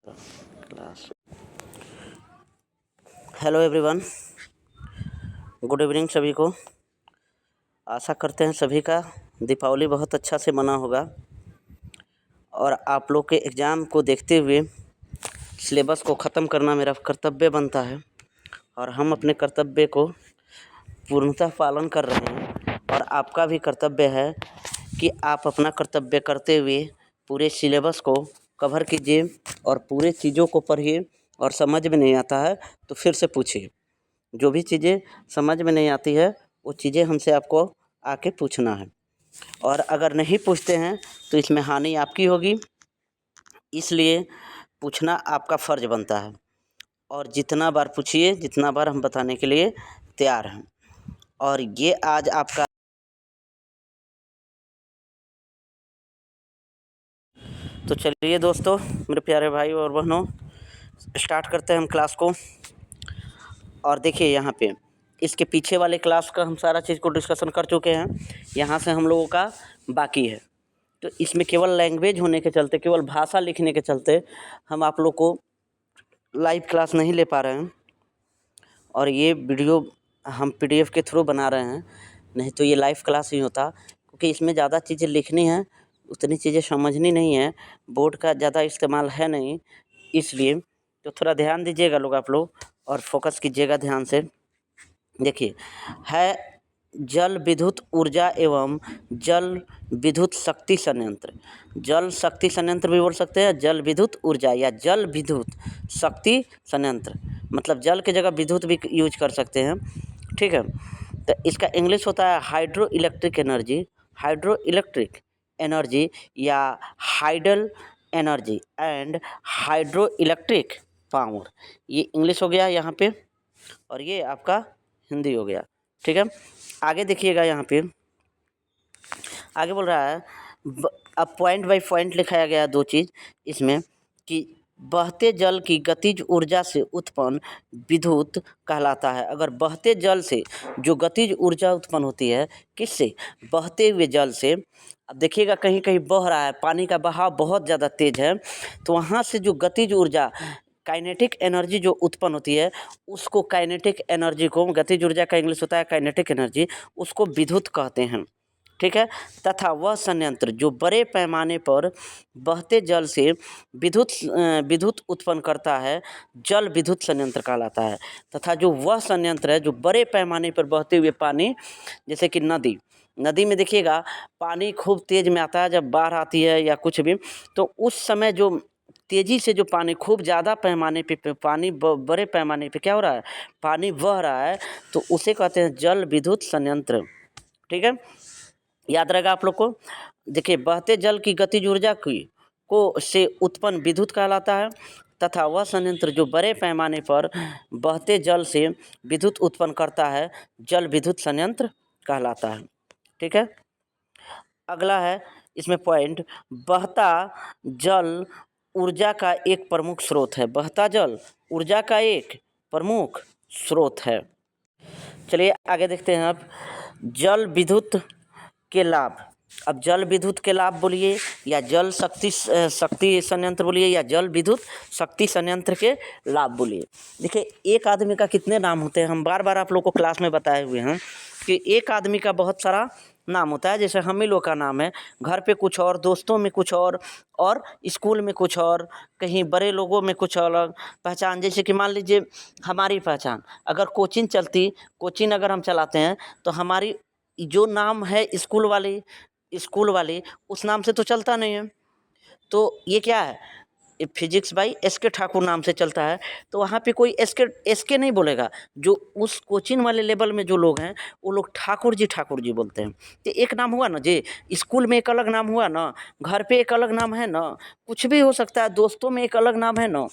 Class. Hello everyone, good evening सभी को। आशा करते हैं सभी का दीपावली बहुत अच्छा से मना होगा और आप लोग के एग्ज़ाम को देखते हुए सिलेबस को ख़त्म करना मेरा कर्तव्य बनता है और हम अपने कर्तव्य को पूर्णतः पालन कर रहे हैं और आपका भी कर्तव्य है कि आप अपना कर्तव्य करते हुए पूरे सिलेबस को कवर कीजिए और पूरे चीज़ों को पढ़िए और समझ में नहीं आता है तो फिर से पूछिए। जो भी चीज़ें समझ में नहीं आती है वो चीज़ें हमसे आपको आके पूछना है और अगर नहीं पूछते हैं तो इसमें हानि आपकी होगी, इसलिए पूछना आपका फ़र्ज़ बनता है और जितना बार पूछिए जितना बार हम बताने के लिए तैयार हैं। और ये आज आपका तो चलिए दोस्तों, मेरे प्यारे भाई और बहनों, स्टार्ट करते हैं हम क्लास को। और देखिए यहाँ पे इसके पीछे वाले क्लास का हम सारा चीज़ को डिस्कशन कर चुके हैं, यहाँ से हम लोगों का बाकी है। तो इसमें केवल लैंग्वेज होने के चलते, केवल भाषा लिखने के चलते हम आप लोग को लाइव क्लास नहीं ले पा रहे हैं और ये वीडियो हम PDF के थ्रू बना रहे हैं, नहीं तो ये लाइव क्लास ही होता, क्योंकि इसमें ज़्यादा चीज़ें लिखनी हैं, उतनी चीज़ें समझनी नहीं है, बोर्ड का ज़्यादा इस्तेमाल है नहीं, इसलिए तो थोड़ा ध्यान दीजिएगा लोग आप लोग और फोकस कीजिएगा ध्यान से। देखिए, है जल विद्युत ऊर्जा एवं जल विद्युत शक्ति संयंत्र। जल शक्ति संयंत्र भी बोल सकते हैं, जल विद्युत ऊर्जा या जल विद्युत शक्ति संयंत्र, मतलब जल की जगह विद्युत भी यूज कर सकते हैं, ठीक है। तो इसका इंग्लिश होता है hydro electric energy, hydro electric energy या hydel energy and hydro electric power. ये इंग्लिश हो गया यहाँ पे और ये आपका हिंदी हो गया, ठीक है। आगे देखिएगा, यहाँ पे आगे बोल रहा है, अब पॉइंट बाय पॉइंट लिखाया गया दो चीज़ इसमें कि बहते जल की गतिज ऊर्जा से उत्पन्न विद्युत कहलाता है। अगर बहते जल से जो गतिज ऊर्जा उत्पन्न होती है, किससे? बहते हुए जल से। अब देखिएगा कहीं कहीं बह रहा है, पानी का बहाव बहुत ज़्यादा तेज़ है, तो वहाँ से जो गतिज ऊर्जा काइनेटिक एनर्जी जो उत्पन्न होती है, उसको काइनेटिक एनर्जी को, गतिज ऊर्जा का इंग्लिश होता है काइनेटिक एनर्जी, उसको विद्युत कहते हैं, ठीक है। तथा वह संयंत्र जो बड़े पैमाने पर बहते जल से विद्युत उत्पन्न करता है, जल विद्युत संयंत्र कहलाता है। तथा जो वह संयंत्र है जो बड़े पैमाने पर बहते हुए पानी, जैसे कि नदी में देखिएगा पानी खूब तेज़ में आता है, जब बाढ़ आती है या कुछ भी, तो उस समय जो तेज़ी से जो पानी खूब ज़्यादा पैमाने पे पानी बड़े पैमाने पे क्या हो रहा है, पानी बह रहा है, तो उसे कहते हैं जल विद्युत संयंत्र, ठीक है। याद रहेगा आप लोग को। देखिए, बहते जल की गतिज ऊर्जा को से उत्पन्न विद्युत कहलाता है तथा वह संयंत्र जो बड़े पैमाने पर बहते जल से विद्युत उत्पन्न करता है, जल विद्युत संयंत्र कहलाता है, ठीक है। अगला है इसमें पॉइंट, बहता जल ऊर्जा का एक प्रमुख स्रोत है। बहता जल ऊर्जा का एक प्रमुख स्रोत है। चलिए आगे देखते हैं। अब जल विद्युत के लाभ। अब जल विद्युत के लाभ बोलिए या जल शक्ति संयंत्र बोलिए या जल विद्युत शक्ति संयंत्र के लाभ बोलिए। देखिए, एक आदमी का कितने नाम होते हैं, हम बार बार आप लोग को क्लास में बताए हुए हैं कि एक आदमी का बहुत सारा नाम होता है। जैसे हम ही लोग का नाम है, घर पे कुछ और, दोस्तों में कुछ और स्कूल में कुछ और, कहीं बड़े लोगों में कुछ अलग पहचान। जैसे कि मान लीजिए हमारी पहचान, अगर कोचिंग अगर हम चलाते हैं तो हमारी जो नाम है स्कूल वाले उस नाम से तो चलता नहीं है। तो ये क्या है, ये फिजिक्स बाई SK ठाकुर नाम से चलता है, तो वहाँ पे कोई SK नहीं बोलेगा। जो उस कोचिंग वाले लेवल में जो लोग हैं वो लोग ठाकुर जी बोलते हैं। तो एक नाम हुआ ना जी, स्कूल में एक अलग नाम हुआ ना, घर पे एक अलग नाम है ना, कुछ भी हो सकता है, दोस्तों में एक अलग नाम है ना।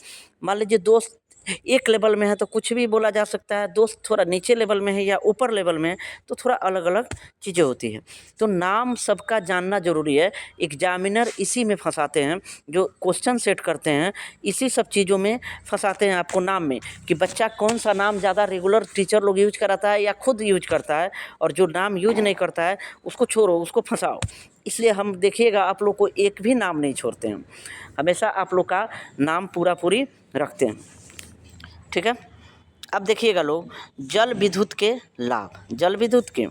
मान लीजिए दोस्त एक लेवल में है तो कुछ भी बोला जा सकता है, दोस्त थोड़ा नीचे लेवल में है या ऊपर लेवल में है तो थोड़ा अलग अलग चीज़ें होती हैं। तो नाम सबका जानना ज़रूरी है। एग्जामिनर इसी में फंसाते हैं, जो क्वेश्चन सेट करते हैं इसी सब चीज़ों में फंसाते हैं आपको, नाम में, कि बच्चा कौन सा नाम ज़्यादा रेगुलर टीचर लोग यूज कराता है या खुद यूज करता है, और जो नाम यूज नहीं करता है उसको छोड़ो, उसको फंसाओ। इसलिए हम देखिएगा आप लोग को एक भी नाम नहीं छोड़ते हैं, हमेशा आप लोग का नाम पूरा पूरी रखते हैं, ठीक है। अब देखिएगा लोग, जल विद्युत के लाभ, जल विद्युत के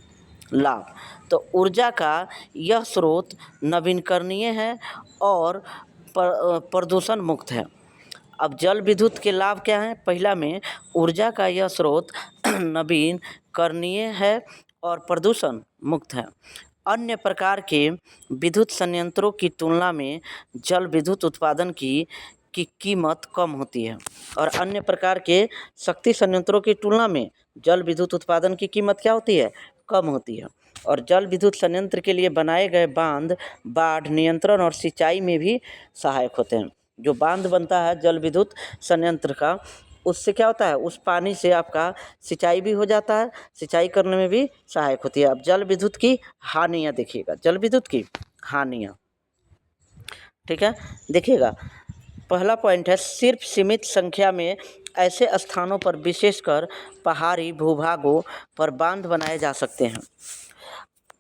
लाभ। तो ऊर्जा का यह स्रोत नवीकरणीय है और प्रदूषण मुक्त है। अब जल विद्युत के लाभ क्या हैं? पहला में ऊर्जा का यह स्रोत नवीकरणीय है और प्रदूषण मुक्त है। अन्य प्रकार के विद्युत संयंत्रों की तुलना में जल विद्युत उत्पादन की कीमत कम होती है, और अन्य प्रकार के शक्ति संयंत्रों की तुलना में जल विद्युत उत्पादन की कीमत क्या होती है? कम होती है। और जल विद्युत संयंत्र के लिए बनाए गए बांध बाढ़ नियंत्रण और सिंचाई में भी सहायक होते हैं। जो बांध बनता है जल विद्युत संयंत्र का, उससे क्या होता है? उस पानी से आपका सिंचाई भी हो जाता है, सिंचाई करने में भी सहायक होती है। अब जल विद्युत की हानियाँ देखिएगा, जल विद्युत की हानियाँ, ठीक है, देखिएगा। पहला पॉइंट है, सिर्फ सीमित संख्या में ऐसे स्थानों पर, विशेषकर पहाड़ी भूभागों पर बांध बनाए जा सकते हैं।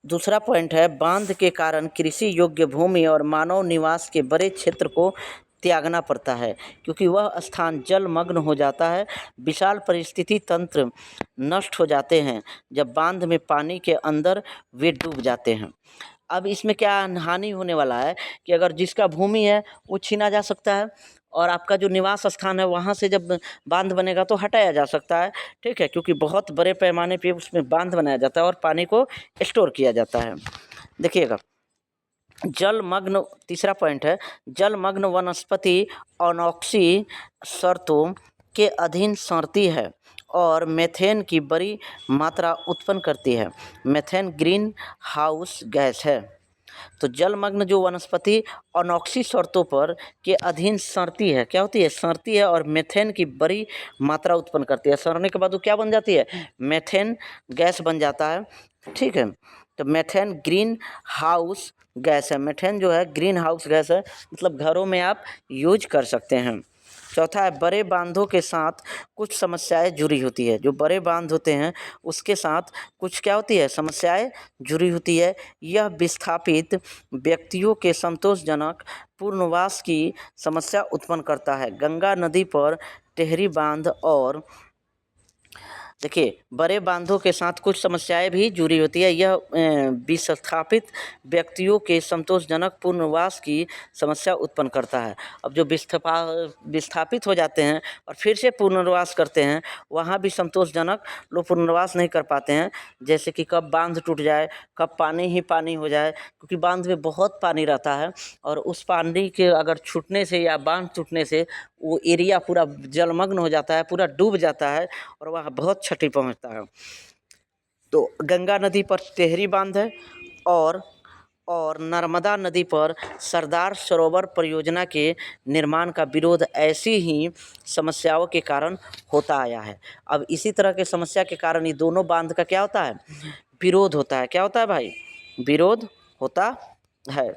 दूसरा पॉइंट है, बांध के कारण कृषि योग्य भूमि और मानव निवास के बड़े क्षेत्र को त्यागना पड़ता है, क्योंकि वह स्थान जलमग्न हो जाता है। विशाल परिस्थिति तंत्र नष्ट हो जाते हैं जब बांध में पानी के अंदर वे डूब जाते हैं। अब इसमें क्या हानि होने वाला है कि अगर जिसका भूमि है वो छीना जा सकता है, और आपका जो निवास स्थान है वहाँ से जब बांध बनेगा तो हटाया जा सकता है, ठीक है, क्योंकि बहुत बड़े पैमाने पे उसमें बांध बनाया जाता है और पानी को स्टोर किया जाता है। देखिएगा, जलमग्न, तीसरा पॉइंट है, जलमग्न वनस्पति अनोक्सी शर्तों के अधीन सड़ती है और मेथेन की बड़ी मात्रा उत्पन्न करती है। मेथेन ग्रीन हाउस गैस है। तो जलमग्न जो वनस्पति अनोक्सी शर्तों पर के अधीन सड़ती है, क्या होती है? सड़ती है और मेथेन की बड़ी मात्रा उत्पन्न करती है। सड़ने के बाद वो क्या बन जाती है? मेथेन गैस बन जाता है, ठीक है। तो मेथेन ग्रीन हाउस गैस है। मेथेन जो है ग्रीन हाउस गैस है, मतलब घरों में आप यूज कर सकते हैं। चौथा है, बड़े बांधों के साथ कुछ समस्याएं जुड़ी होती है। जो बड़े बांध होते हैं उसके साथ कुछ क्या होती है? समस्याएं जुड़ी होती है। यह विस्थापित व्यक्तियों के संतोषजनक पुनर्वास की समस्या उत्पन्न करता है। गंगा नदी पर टेहरी बांध और देखिए, बड़े बांधों के साथ कुछ समस्याएं भी जुड़ी होती है। यह विस्थापित व्यक्तियों के संतोषजनक पुनर्वास की समस्या उत्पन्न करता है। अब जो विस्थापित हो जाते हैं और फिर से पुनर्वास करते हैं, वहाँ भी संतोषजनक लोग पुनर्वास नहीं कर पाते हैं। जैसे कि कब बांध टूट जाए, कब पानी ही पानी हो जाए, क्योंकि बांध में बहुत पानी रहता है, और उस पानी के अगर छूटने से या बांध टूटने से वो एरिया पूरा जलमग्न हो जाता है, पूरा डूब जाता है, और वहाँ बहुत क्षति पहुँचता है। तो गंगा नदी पर टेहरी बांध है, और नर्मदा नदी पर सरदार सरोवर परियोजना के निर्माण का विरोध ऐसी ही समस्याओं के कारण होता आया है। अब इसी तरह के समस्या के कारण ये दोनों बांध का क्या होता है? विरोध होता है। क्या होता है भाई? विरोध होता है,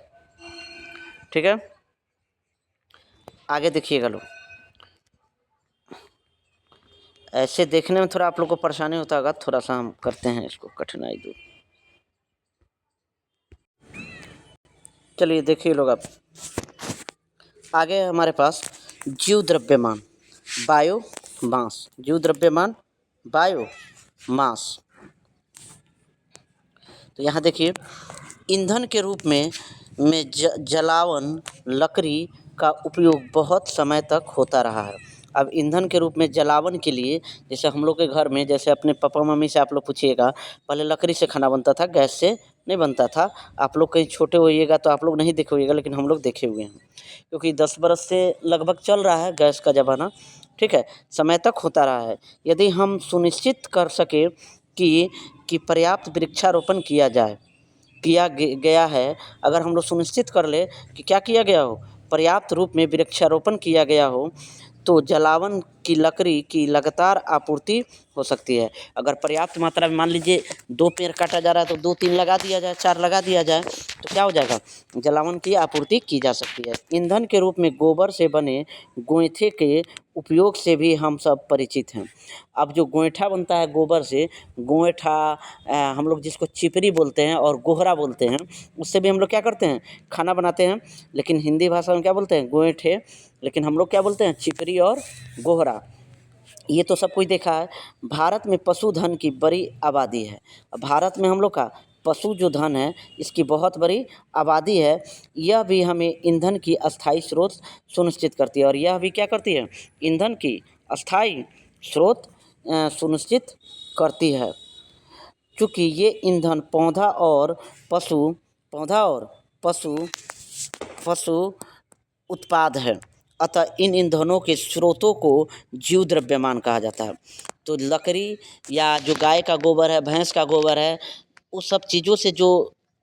ठीक है। आगे देखिएगा लोग, ऐसे देखने में थोड़ा आप लोग को परेशानी होता होगा, थोड़ा सा हम करते हैं इसको कठिनाई दूर। चलिए देखिए लोग, आप आगे हमारे पास जीव द्रव्यमान बायो मास, जीव द्रव्यमान बायो मास। तो यहाँ देखिए, ईंधन के रूप में जलावन लकड़ी का उपयोग बहुत समय तक होता रहा है। अब ईंधन के रूप में जलावन के लिए, जैसे हम लोग के घर में, जैसे अपने पापा मम्मी से आप लोग पूछिएगा, पहले लकड़ी से खाना बनता था, गैस से नहीं बनता था। आप लोग कहीं छोटे होइएगा तो आप लोग नहीं देखे होइएगा, लेकिन हम लोग देखे हुए हैं, क्योंकि 10 बरस से लगभग चल रहा है गैस का ज़माना, ठीक है, समय तक होता रहा है। यदि हम सुनिश्चित कर सके कि पर्याप्त वृक्षारोपण किया गया है, अगर हम लोग सुनिश्चित कर ले कि क्या किया गया हो, पर्याप्त रूप में वृक्षारोपण किया गया हो, तो जलावन की लकड़ी की लगातार आपूर्ति हो सकती है। अगर पर्याप्त मात्रा में, मान लीजिए 2 पेड़ काटा जा रहा है तो 2-3 लगा दिया जाए, 4 लगा दिया जाए, तो क्या हो जाएगा? जलावन की आपूर्ति की जा सकती है। ईंधन के रूप में गोबर से बने गोईठे के उपयोग से भी हम सब परिचित हैं। अब जो गोईठा बनता है गोबर से, गोईठा हम लोग जिसको चिपरी बोलते हैं और गोहरा बोलते हैं, उससे भी हम लोग क्या करते हैं, खाना बनाते हैं। लेकिन हिंदी भाषा में क्या बोलते हैं, गोईठे, लेकिन हम लोग क्या बोलते हैं, चिपरी और गोहरा। ये तो सब कुछ देखा है। भारत में पशुधन की बड़ी आबादी है। भारत में हम लोग का पशु जो धन है इसकी बहुत बड़ी आबादी है। यह भी हमें ईंधन की अस्थायी स्रोत सुनिश्चित करती है, और यह भी क्या करती है, ईंधन की अस्थायी स्रोत सुनिश्चित करती है। चूँकि ये ईंधन पौधा और पशु उत्पाद है, अतः इन ईंधनों के स्रोतों को जीव द्रव्यमान कहा जाता है। तो लकड़ी या जो गाय का गोबर है, भैंस का गोबर है, उस सब चीज़ों से जो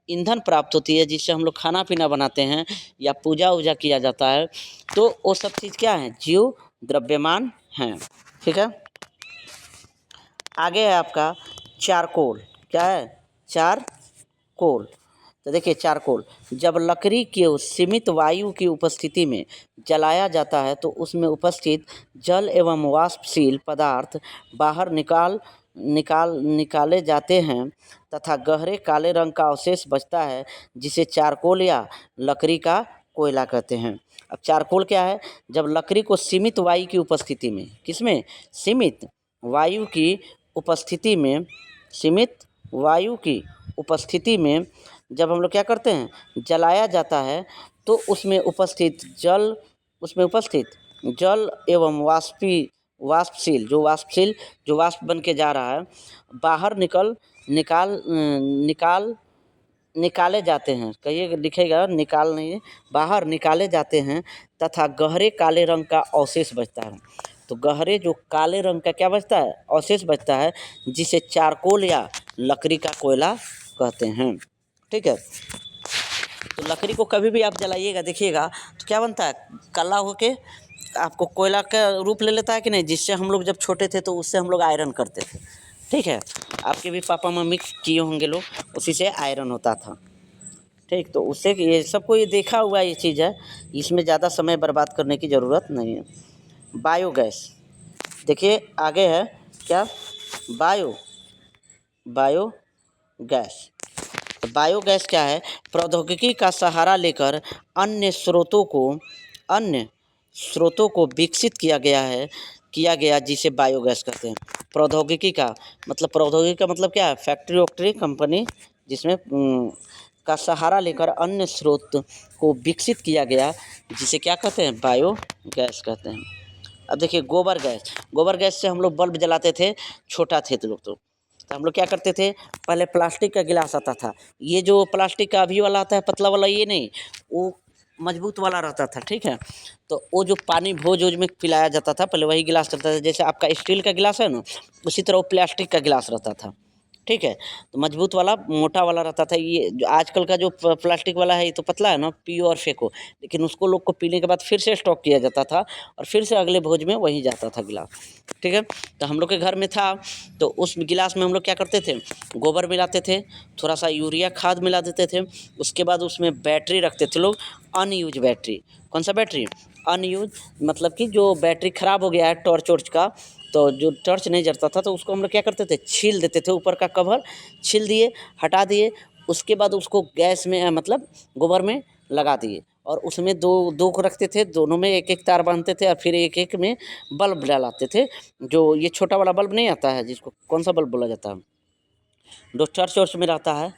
ईंधन प्राप्त होती है, जिससे हम लोग खाना पीना बनाते हैं या पूजा वूजा किया जाता है, तो वो सब चीज़ क्या है, जीव द्रव्यमान हैं। ठीक है, आगे है आपका चारकोल। क्या है, चारकोल। तो देखिए चारकोल जब लकड़ी के सीमित वायु की उपस्थिति में जलाया जाता है तो उसमें उपस्थित जल एवं वाष्पशील पदार्थ बाहर निकाले जाते हैं तथा गहरे काले रंग का अवशेष बचता है, जिसे चारकोल या लकड़ी का कोयला कहते हैं। अब चारकोल क्या है, जब लकड़ी को सीमित वायु की उपस्थिति में, किसमें, सीमित वायु की उपस्थिति में, सीमित वायु की उपस्थिति में जब हम लोग क्या करते हैं, जलाया जाता है, तो उसमें उपस्थित जल एवं वाष्पशील जो वाष्प बन के जा रहा है, बाहर निकाले जाते हैं। कहिए, लिखेगा, निकाल नहीं है, बाहर निकाले जाते हैं तथा गहरे काले रंग का अवशेष बचता है। तो गहरे जो काले रंग का क्या बचता है, अवशेष बचता है, जिसे चारकोल या लकड़ी का कोयला कहते हैं। ठीक है, तो लकड़ी को कभी भी आप जलाइएगा, देखिएगा तो क्या बनता है, काला होके आपको कोयला का रूप ले लेता है कि नहीं, जिससे हम लोग जब छोटे थे तो उससे हम लोग आयरन करते थे। ठीक है, आपके भी पापा मम्मी किए होंगे लोग, उसी से आयरन होता था। ठीक, तो उससे ये सबको ये देखा हुआ ये चीज़ है, इसमें ज़्यादा समय बर्बाद करने की ज़रूरत नहीं है। बायोगैस, देखिए आगे है क्या, बायोगैस। बायोगैस क्या है, प्रौद्योगिकी का सहारा लेकर अन्य स्रोतों को विकसित किया गया जिसे बायोगैस कहते हैं। प्रौद्योगिकी का मतलब क्या है, फैक्ट्री वैक्ट्री कंपनी जिसमें का सहारा लेकर अन्य स्रोत को विकसित किया गया, जिसे क्या कहते हैं, बायोगैस कहते हैं। अब देखिए गोबर गैस से हम लोग बल्ब जलाते थे, छोटा थे तो हम लोग क्या करते थे, पहले प्लास्टिक का गिलास आता था, ये जो प्लास्टिक का अभी वाला आता है पतला वाला, ये नहीं, वो मजबूत वाला रहता था। ठीक है, तो वो जो पानी भोज में पिलाया जाता था, पहले वही गिलास रहता था, जैसे आपका स्टील का गिलास है ना, उसी तरह वो प्लास्टिक का गिलास रहता था। ठीक है, तो मजबूत वाला मोटा वाला रहता था। ये जो आजकल का जो प्लास्टिक वाला है, ये तो पतला है ना, पियो और फेंको, लेकिन उसको लोग को पीने के बाद फिर से स्टॉक किया जाता था और फिर से अगले भोज में वही जाता था गिलास। ठीक है, तो हम लोग के घर में था, तो उस गिलास में हम लोग क्या करते थे, गोबर मिलाते थे, थोड़ा सा यूरिया खाद मिला देते थे, उसके बाद उसमें बैटरी रखते थे लोग, अनयूज बैटरी। कौन सा बैटरी, अनयूज, मतलब कि जो बैटरी ख़राब हो गया है टॉर्च वॉर्च का, तो जो टॉर्च नहीं जलता था, तो उसको हम लोग क्या करते थे, छील देते थे, ऊपर का कवर छील दिए, हटा दिए, उसके बाद उसको गैस में मतलब गोबर में लगा दिए, और उसमें दो को रखते थे, दोनों में एक एक तार बांधते थे, और फिर एक एक में बल्ब डलाते थे। जो ये छोटा वाला बल्ब नहीं आता है, जिसको कौन सा बल्ब बोला जाता है, जो चर्च वर्च में रहता है,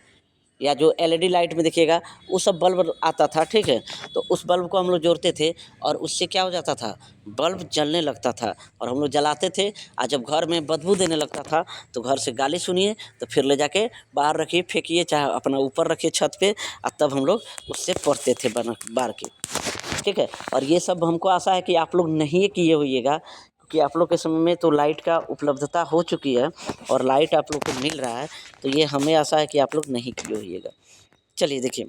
या जो एलईडी लाइट में देखिएगा, वो सब बल्ब आता था। ठीक है, तो उस बल्ब को हम लोग जोड़ते थे, और उससे क्या हो जाता था, बल्ब जलने लगता था, और हम लोग जलाते थे। और जब घर में बदबू देने लगता था, तो घर से गाली सुनिए, तो फिर ले जाके बाहर रखिए, फेंकिए, चाहे अपना ऊपर रखिए छत पे, और तब हम लोग उससे पढ़ते थे बार के। ठीक है, और ये सब हमको आशा है कि आप लोग नहीं किए होइएगा, क्योंकि आप लोग के समय में तो लाइट का उपलब्धता हो चुकी है और लाइट आप लोग को मिल रहा है, तो ये हमें आशा है कि आप लोग नहीं किए होइएगा। चलिए देखिए,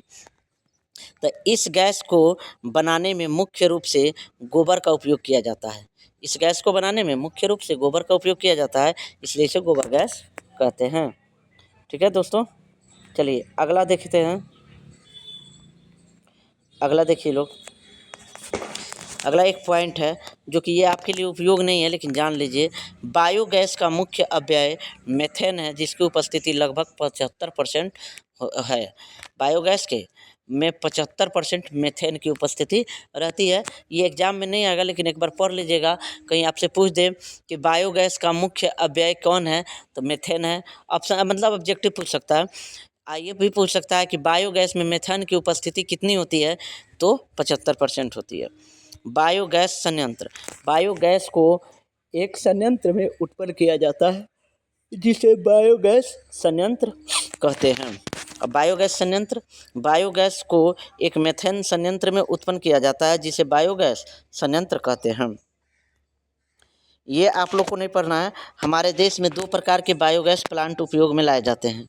तो इस गैस को बनाने में मुख्य रूप से गोबर का उपयोग किया जाता है। इस गैस को बनाने में मुख्य रूप से गोबर का उपयोग किया जाता है, इसलिए इसे गोबर गैस कहते हैं। ठीक है दोस्तों, चलिए अगला देखते हैं। अगला देखिए लोग, अगला एक पॉइंट है जो कि ये आपके लिए उपयोग नहीं है, लेकिन जान लीजिए। बायोगैस का मुख्य अपव्यय मीथेन है, जिसकी उपस्थिति लगभग 75% है। बायोगैस के में 75% मीथेन की उपस्थिति रहती है। ये एग्जाम में नहीं आएगा, लेकिन एक बार पढ़ लीजिएगा। कहीं आपसे पूछ दे कि बायोगैस का मुख्य अपव्यय कौन है, तो मीथेन है। ऑप्शन मतलब ऑब्जेक्टिव पूछ सकता है। आइए भी पूछ सकता है कि बायोगैस में मीथेन की उपस्थिति कितनी होती है, तो 75% होती है। बायोगैस संयंत्र, बायोगैस को एक संयंत्र में उत्पन्न किया जाता है, जिसे बायोगैस संयंत्र कहते हैं। अब बायोगैस को एक मीथेन संयंत्र में उत्पन्न किया जाता है, जिसे बायोगैस संयंत्र कहते हैं। ये आप लोग को नहीं पढ़ना है। हमारे देश में 2 प्रकार के बायोगैस प्लांट उपयोग में लाए जाते हैं।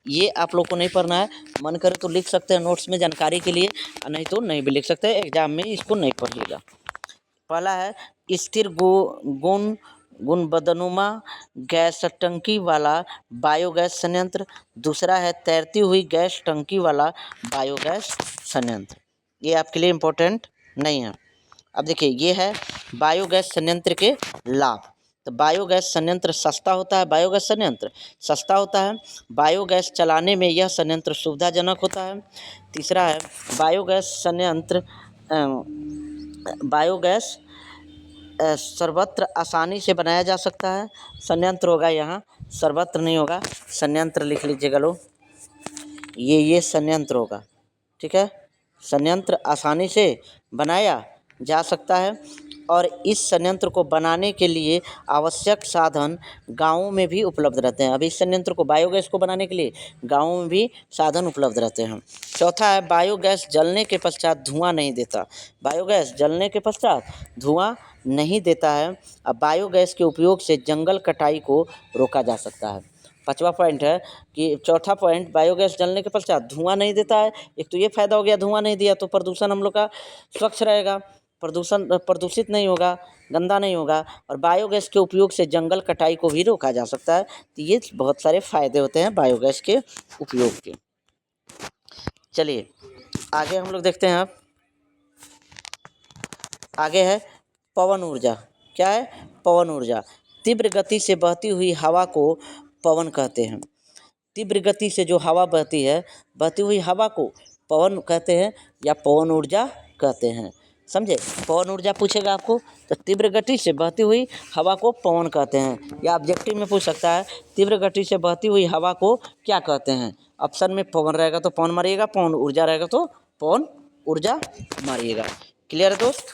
ये आप लोग को नहीं पढ़ना है। मन करे तो लिख सकते हैं नोट्स में जानकारी के लिए, और नहीं तो नहीं भी लिख सकते हैं, एग्जाम में इसको नहीं पढ़िएगा। पहला है स्थिर गुणबदनुमा गैस टंकी वाला बायोगैस संयंत्र। दूसरा है तैरती हुई गैस टंकी वाला बायोगैस संयंत्र। ये आपके लिए इम्पोर्टेंट नहीं है। अब देखिए, ये है बायोगैस संयंत्र के लाभ। तो बायोगैस संयंत्र सस्ता होता है। बायोगैस संयंत्र सस्ता होता है। बायोगैस चलाने में यह संयंत्र सुविधाजनक होता है। तीसरा है बायोगैस सर्वत्र आसानी से बनाया जा सकता है। संयंत्र होगा यहाँ, सर्वत्र नहीं होगा। संयंत्र लिख लीजिएगा लोग, ये संयंत्र होगा, ठीक है। संयंत्र आसानी से बनाया जा सकता है, और इस संयंत्र को बनाने के लिए आवश्यक साधन गाँवों में भी उपलब्ध रहते हैं। अभी इस संयंत्र को, बायोगैस को बनाने के लिए गाँवों में भी साधन उपलब्ध रहते हैं। चौथा है बायोगैस जलने के पश्चात धुआं नहीं देता। बायोगैस जलने के पश्चात धुआं नहीं देता है। अब बायोगैस के उपयोग से जंगल कटाई को रोका जा सकता है। 5वां पॉइंट है कि चौथा पॉइंट, बायोगैस जलने के पश्चात धुआं नहीं देता है। एक तो ये फायदा हो गया, धुआं नहीं दिया तो प्रदूषण हम लोग का स्वच्छ रहेगा, प्रदूषित नहीं होगा, गंदा नहीं होगा, और बायोगैस के उपयोग से जंगल कटाई को भी रोका जा सकता है। तो ये बहुत सारे फायदे होते हैं बायोगैस के उपयोग के। चलिए आगे हम लोग देखते हैं। अब आगे है पवन ऊर्जा। क्या है? पवन ऊर्जा। तीव्र गति से बहती हुई हवा को पवन कहते हैं। तीव्र गति से जो हवा बहती है, बहती हुई हवा को पवन कहते हैं या पवन ऊर्जा कहते हैं। समझे? पवन ऊर्जा पूछेगा आपको तो तीव्र गति से बहती हुई हवा को पवन कहते हैं, या ऑब्जेक्टिव में पूछ सकता है तीव्र गति से बहती हुई हवा को क्या कहते हैं। ऑप्शन में पवन रहेगा तो पवन मारिएगा, पवन ऊर्जा रहेगा तो पवन ऊर्जा मारिएगा। क्लियर है दोस्त?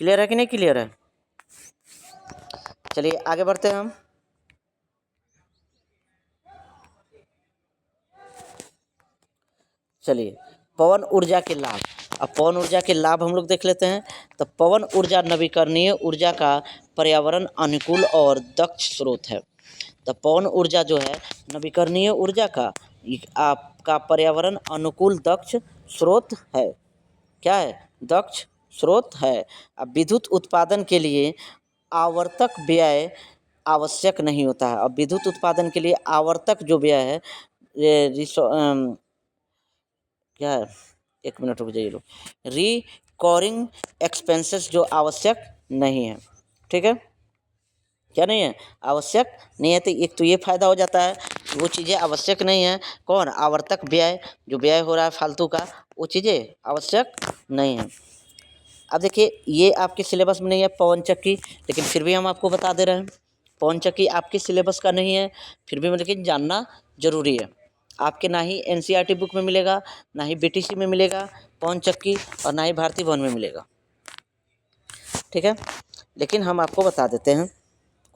क्लियर है कि नहीं क्लियर है? चलिए आगे बढ़ते हैं हम। चलिए पवन ऊर्जा के लाभ। अब पवन ऊर्जा के लाभ हम लोग देख लेते हैं। तो पवन ऊर्जा नवीकरणीय ऊर्जा का पर्यावरण अनुकूल और दक्ष स्रोत है। तो पवन ऊर्जा जो है नवीकरणीय ऊर्जा का आपका पर्यावरण अनुकूल दक्ष स्रोत है। क्या है? दक्ष स्रोत है। अब विद्युत उत्पादन के लिए आवर्तक व्यय आवश्यक नहीं होता है। अब विद्युत उत्पादन के लिए आवर्तक जो व्यय है, क्या है, 1 मिनट रुक जाइए लोग, रिकरिंग एक्सपेंसेस जो आवश्यक नहीं है। ठीक है, क्या नहीं है? आवश्यक नहीं है। तो एक तो ये फायदा हो जाता है, वो चीज़ें आवश्यक नहीं है। कौन? आवर्तक व्यय, जो व्यय हो रहा है फालतू का, वो चीज़ें आवश्यक नहीं है। अब देखिए, ये आपके सिलेबस में नहीं है पवन चक्की, लेकिन फिर भी हम आपको बता दे रहे हैं। पवन चक्की आपके सिलेबस का नहीं है, फिर भी लेकिन जानना जरूरी है। आपके ना ही एनसीईआरटी बुक में मिलेगा, ना ही बीटीसी में मिलेगा पवन चक्की, और ना ही भारतीय वन में मिलेगा। ठीक है, लेकिन हम आपको बता देते हैं।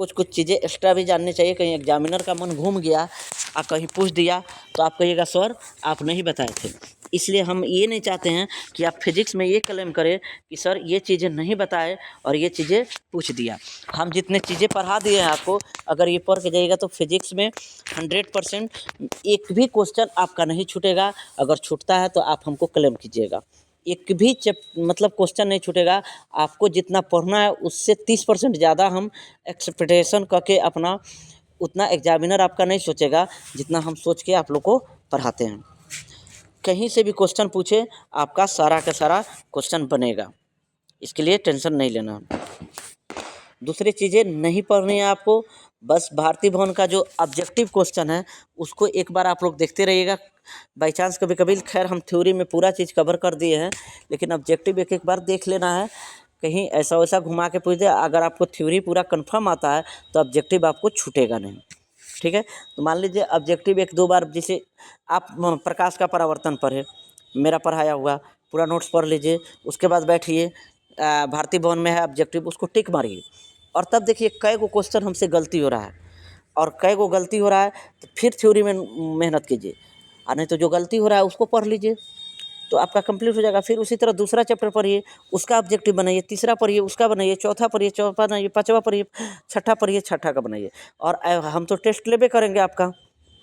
कुछ चीज़ें एक्स्ट्रा भी जाननी चाहिए। कहीं एग्जामिनर का मन घूम गया और कहीं पूछ दिया तो आप कहिएगा सर आप नहीं बताए थे। इसलिए हम ये नहीं चाहते हैं कि आप फिजिक्स में ये क्लेम करें कि सर ये चीज़ें नहीं बताए और ये चीज़ें पूछ दिया। हम जितने चीज़ें पढ़ा दिए हैं आपको, अगर ये पढ़ के जाइएगा तो फिजिक्स में 100% एक भी क्वेश्चन आपका नहीं छूटेगा। अगर छूटता है तो आप हमको क्लेम कीजिएगा। एक भी मतलब क्वेश्चन नहीं छूटेगा। आपको जितना पढ़ना है उससे 30% ज़्यादा हम एक्सपेक्टेशन करके अपना, उतना एग्जामिनर आपका नहीं सोचेगा जितना हम सोच के आप लोग को पढ़ाते हैं। कहीं से भी क्वेश्चन पूछे, आपका सारा का सारा क्वेश्चन बनेगा। इसके लिए टेंशन नहीं लेना। दूसरी चीज़ें नहीं पढ़नी है आपको, बस भारतीय भवन का जो ऑब्जेक्टिव क्वेश्चन है उसको एक बार आप लोग देखते रहिएगा। बाई चांस कभी कभी, खैर हम थ्योरी में पूरा चीज़ कवर कर दिए हैं, लेकिन ऑब्जेक्टिव एक एक बार देख लेना है, कहीं ऐसा वैसा घुमा के पूछ दे। अगर आपको थ्योरी पूरा कंफर्म आता है तो ऑब्जेक्टिव आपको छूटेगा नहीं, ठीक है। तो मान लीजिए ऑब्जेक्टिव एक दो बार, जैसे आप प्रकाश का परावर्तन पढ़े, मेरा पढ़ाया हुआ पूरा नोट्स पढ़ लीजिए, उसके बाद बैठिए, भारतीय भवन में है ऑब्जेक्टिव, उसको टिक मारिए, और तब देखिए कै गो क्वेश्चन हमसे गलती हो रहा है, और कै गो गलती हो रहा है तो फिर थ्योरी में मेहनत कीजिए, और नहीं तो जो गलती हो रहा है उसको पढ़ लीजिए, तो आपका कंप्लीट हो जाएगा। फिर उसी तरह दूसरा चैप्टर पढ़िए, उसका ऑब्जेक्टिव बनाइए, तीसरा पढ़िए, उसका बनाइए, चौथा पढ़िए, चौथा बनाइए, पाँचवा पढ़िए, छठा पढ़िए, छठा का बनाइए। और हम तो टेस्ट लेबे करेंगे आपका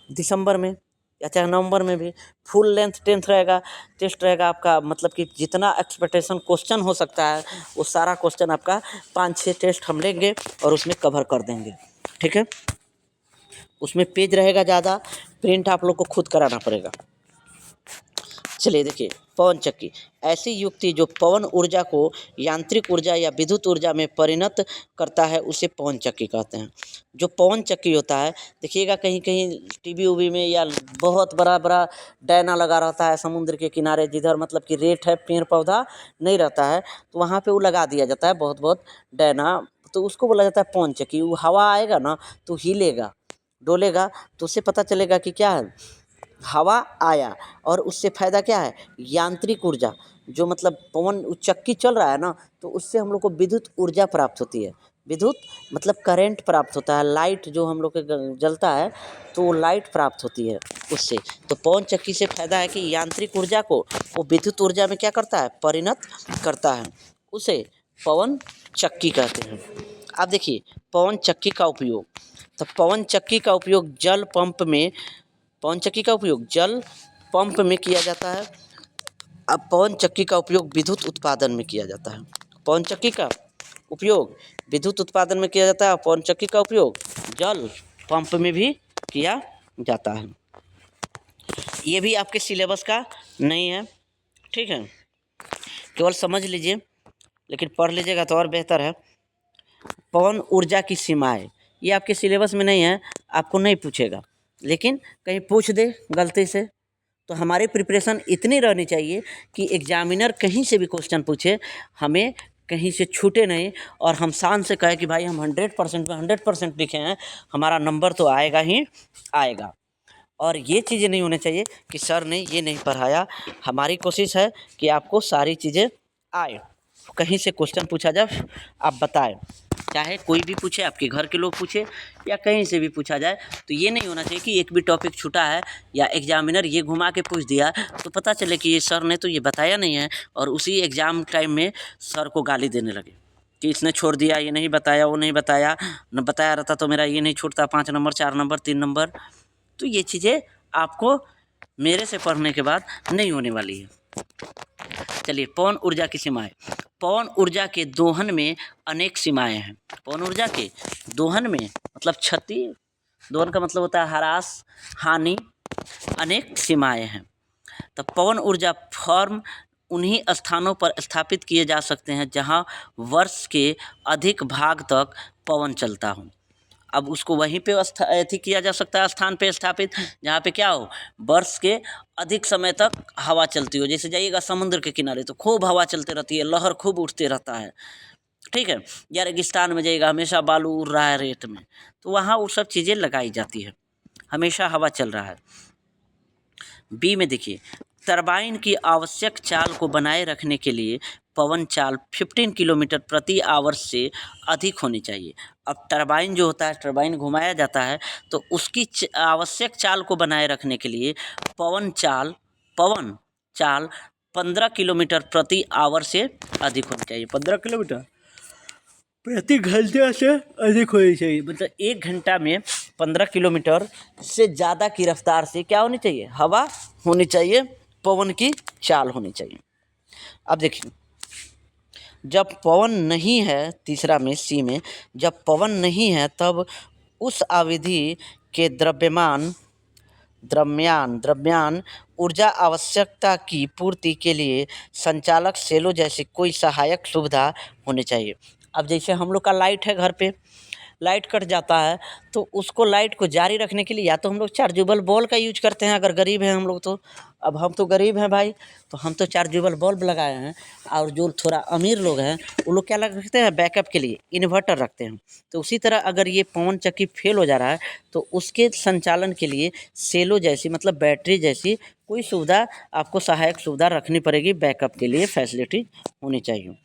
दिसंबर में या चाहे नवंबर में भी, फुल लेंथ टेस्ट रहेगा आपका, मतलब कि जितना एक्सपेक्टेशन क्वेश्चन हो सकता है वो सारा क्वेश्चन आपका 5-6 टेस्ट हम लेंगे और उसमें कवर कर देंगे, ठीक है। उसमें पेज रहेगा ज़्यादा, प्रिंट आप लोग को खुद कराना पड़ेगा। चलिए देखिए, पवन चक्की ऐसी युक्ति जो पवन ऊर्जा को यांत्रिक ऊर्जा या विद्युत ऊर्जा में परिणत करता है उसे पवन चक्की कहते हैं। जो पवन चक्की होता है, देखिएगा कहीं कहीं टीवी उवी में या बहुत बड़ा बड़ा डैना लगा रहता है समुद्र के किनारे, जिधर मतलब कि रेत है, पेड़ पौधा नहीं रहता है, तो वहाँ पे वो लगा दिया जाता है बहुत बहुत डैना, तो उसको बोला जाता है पवन चक्की। वो हवा आएगा ना तो हिलेगा, डोलेगा, तो उससे पता चलेगा कि क्या है, हवा आया, और उससे फ़ायदा क्या है, यांत्रिक ऊर्जा, जो मतलब पवन चक्की चल रहा है ना, तो उससे हम लोग को विद्युत ऊर्जा प्राप्त होती है। विद्युत मतलब करंट प्राप्त होता है, लाइट जो हम लोग के जलता है तो वो लाइट प्राप्त होती है उससे। तो पवन चक्की से फ़ायदा है कि यांत्रिक ऊर्जा को वो विद्युत ऊर्जा में क्या करता है, परिणत करता है, उसे पवन चक्की कहते हैं। अब देखिए पवन चक्की का उपयोग, तो पवन चक्की का उपयोग जल पंप में, पवन चक्की का उपयोग जल पंप में किया जाता है। अब पवन चक्की का उपयोग विद्युत उत्पादन में किया जाता है। पवन चक्की का उपयोग विद्युत उत्पादन में किया जाता है, और पवन चक्की का उपयोग जल पंप में भी किया जाता है। ये भी आपके सिलेबस का नहीं है, ठीक है, केवल समझ लीजिए, लेकिन पढ़ लीजिएगा तो और बेहतर है। पवन ऊर्जा की सीमाएं, ये आपके सिलेबस में नहीं है, आपको नहीं पूछेगा, लेकिन कहीं पूछ दे गलती से, तो हमारी प्रिपरेशन इतनी रहनी चाहिए कि एग्जामिनर कहीं से भी क्वेश्चन पूछे, हमें कहीं से छूटे नहीं, और हम शान से कहे कि भाई हम 100% में 100% लिखे हैं, हमारा नंबर तो आएगा ही आएगा। और ये चीज़ें नहीं होनी चाहिए कि सर ने ये नहीं पढ़ाया। हमारी कोशिश है कि आपको सारी चीज़ें आए, कहीं से क्वेश्चन पूछा जाए आप बताएं, चाहे कोई भी पूछे, आपके घर के लोग पूछे या कहीं से भी पूछा जाए, तो ये नहीं होना चाहिए कि एक भी टॉपिक छूटा है या एग्जामिनर ये घुमा के पूछ दिया तो पता चले कि ये सर ने तो ये बताया नहीं है, और उसी एग्ज़ाम टाइम में सर को गाली देने लगे कि इसने छोड़ दिया, ये नहीं बताया, वो नहीं बताया, न बताया रहता तो मेरा ये नहीं छूटता 5 नंबर, 4 नंबर, 3 नंबर। तो ये चीज़ें आपको मेरे से पढ़ने के बाद नहीं होने वाली है। चलिए, पवन ऊर्जा की सीमाएं। पवन ऊर्जा के दोहन में अनेक सीमाएं हैं। पवन ऊर्जा के दोहन में मतलब क्षति, दोहन का मतलब होता है ह्रास, हानि, अनेक सीमाएं हैं। तो पवन ऊर्जा फॉर्म उन्हीं स्थानों पर स्थापित किए जा सकते हैं जहां वर्ष के अधिक भाग तक पवन चलता हो। अब उसको वहीं पे अथी किया जा सकता है, स्थान पे स्थापित, जहाँ पे क्या हो, वर्ष के अधिक समय तक हवा चलती हो। जैसे जाइएगा समुद्र के किनारे तो खूब हवा चलती रहती है, लहर खूब उठते रहता है, ठीक है। या रेगिस्तान में जाइएगा, हमेशा बालू उड़ रहा है रेत में, तो वहाँ वो सब चीज़ें लगाई जाती है, हमेशा हवा चल रहा है। बी में देखिए, टरबाइन की आवश्यक चाल को बनाए रखने के लिए पवन चाल 15 किलोमीटर प्रति आवर्स से अधिक होनी चाहिए। अब टरबाइन जो होता है, टरबाइन घुमाया जाता है, तो उसकी आवश्यक चाल को बनाए रखने के लिए पवन चाल 15 किलोमीटर प्रति आवर से अधिक होनी चाहिए। 15 किलोमीटर प्रति घंटे से अधिक होनी चाहिए, मतलब 1 घंटा में 15 किलोमीटर से ज़्यादा की रफ्तार से क्या होनी चाहिए, हवा होनी चाहिए, पवन की चाल होनी चाहिए। अब देखिए, जब पवन नहीं है, तीसरा में सी में, जब पवन नहीं है तब उस अवधि के द्रव्यमान द्रव्यमान ऊर्जा आवश्यकता की पूर्ति के लिए संचालक सेलों जैसी कोई सहायक सुविधा होनी चाहिए। अब जैसे हम लोग का लाइट है घर पे, लाइट कट जाता है तो उसको लाइट को जारी रखने के लिए या तो हम लोग चार्जेबल बल्ब का यूज करते हैं, अगर गरीब हैं हम लोग तो। अब हम तो गरीब हैं भाई, तो हम तो चार्जेबल बल्ब लगाए हैं। और जो थोड़ा अमीर लोग हैं वो लोग क्या रखते हैं, बैकअप के लिए इन्वर्टर रखते हैं। तो उसी तरह अगर ये पवन चक्की फेल हो जा रहा है तो उसके संचालन के लिए सेलो जैसी मतलब बैटरी जैसी कोई सुविधा आपको सहायक सुविधा रखनी पड़ेगी, बैकअप के लिए फैसिलिटी होनी चाहिए।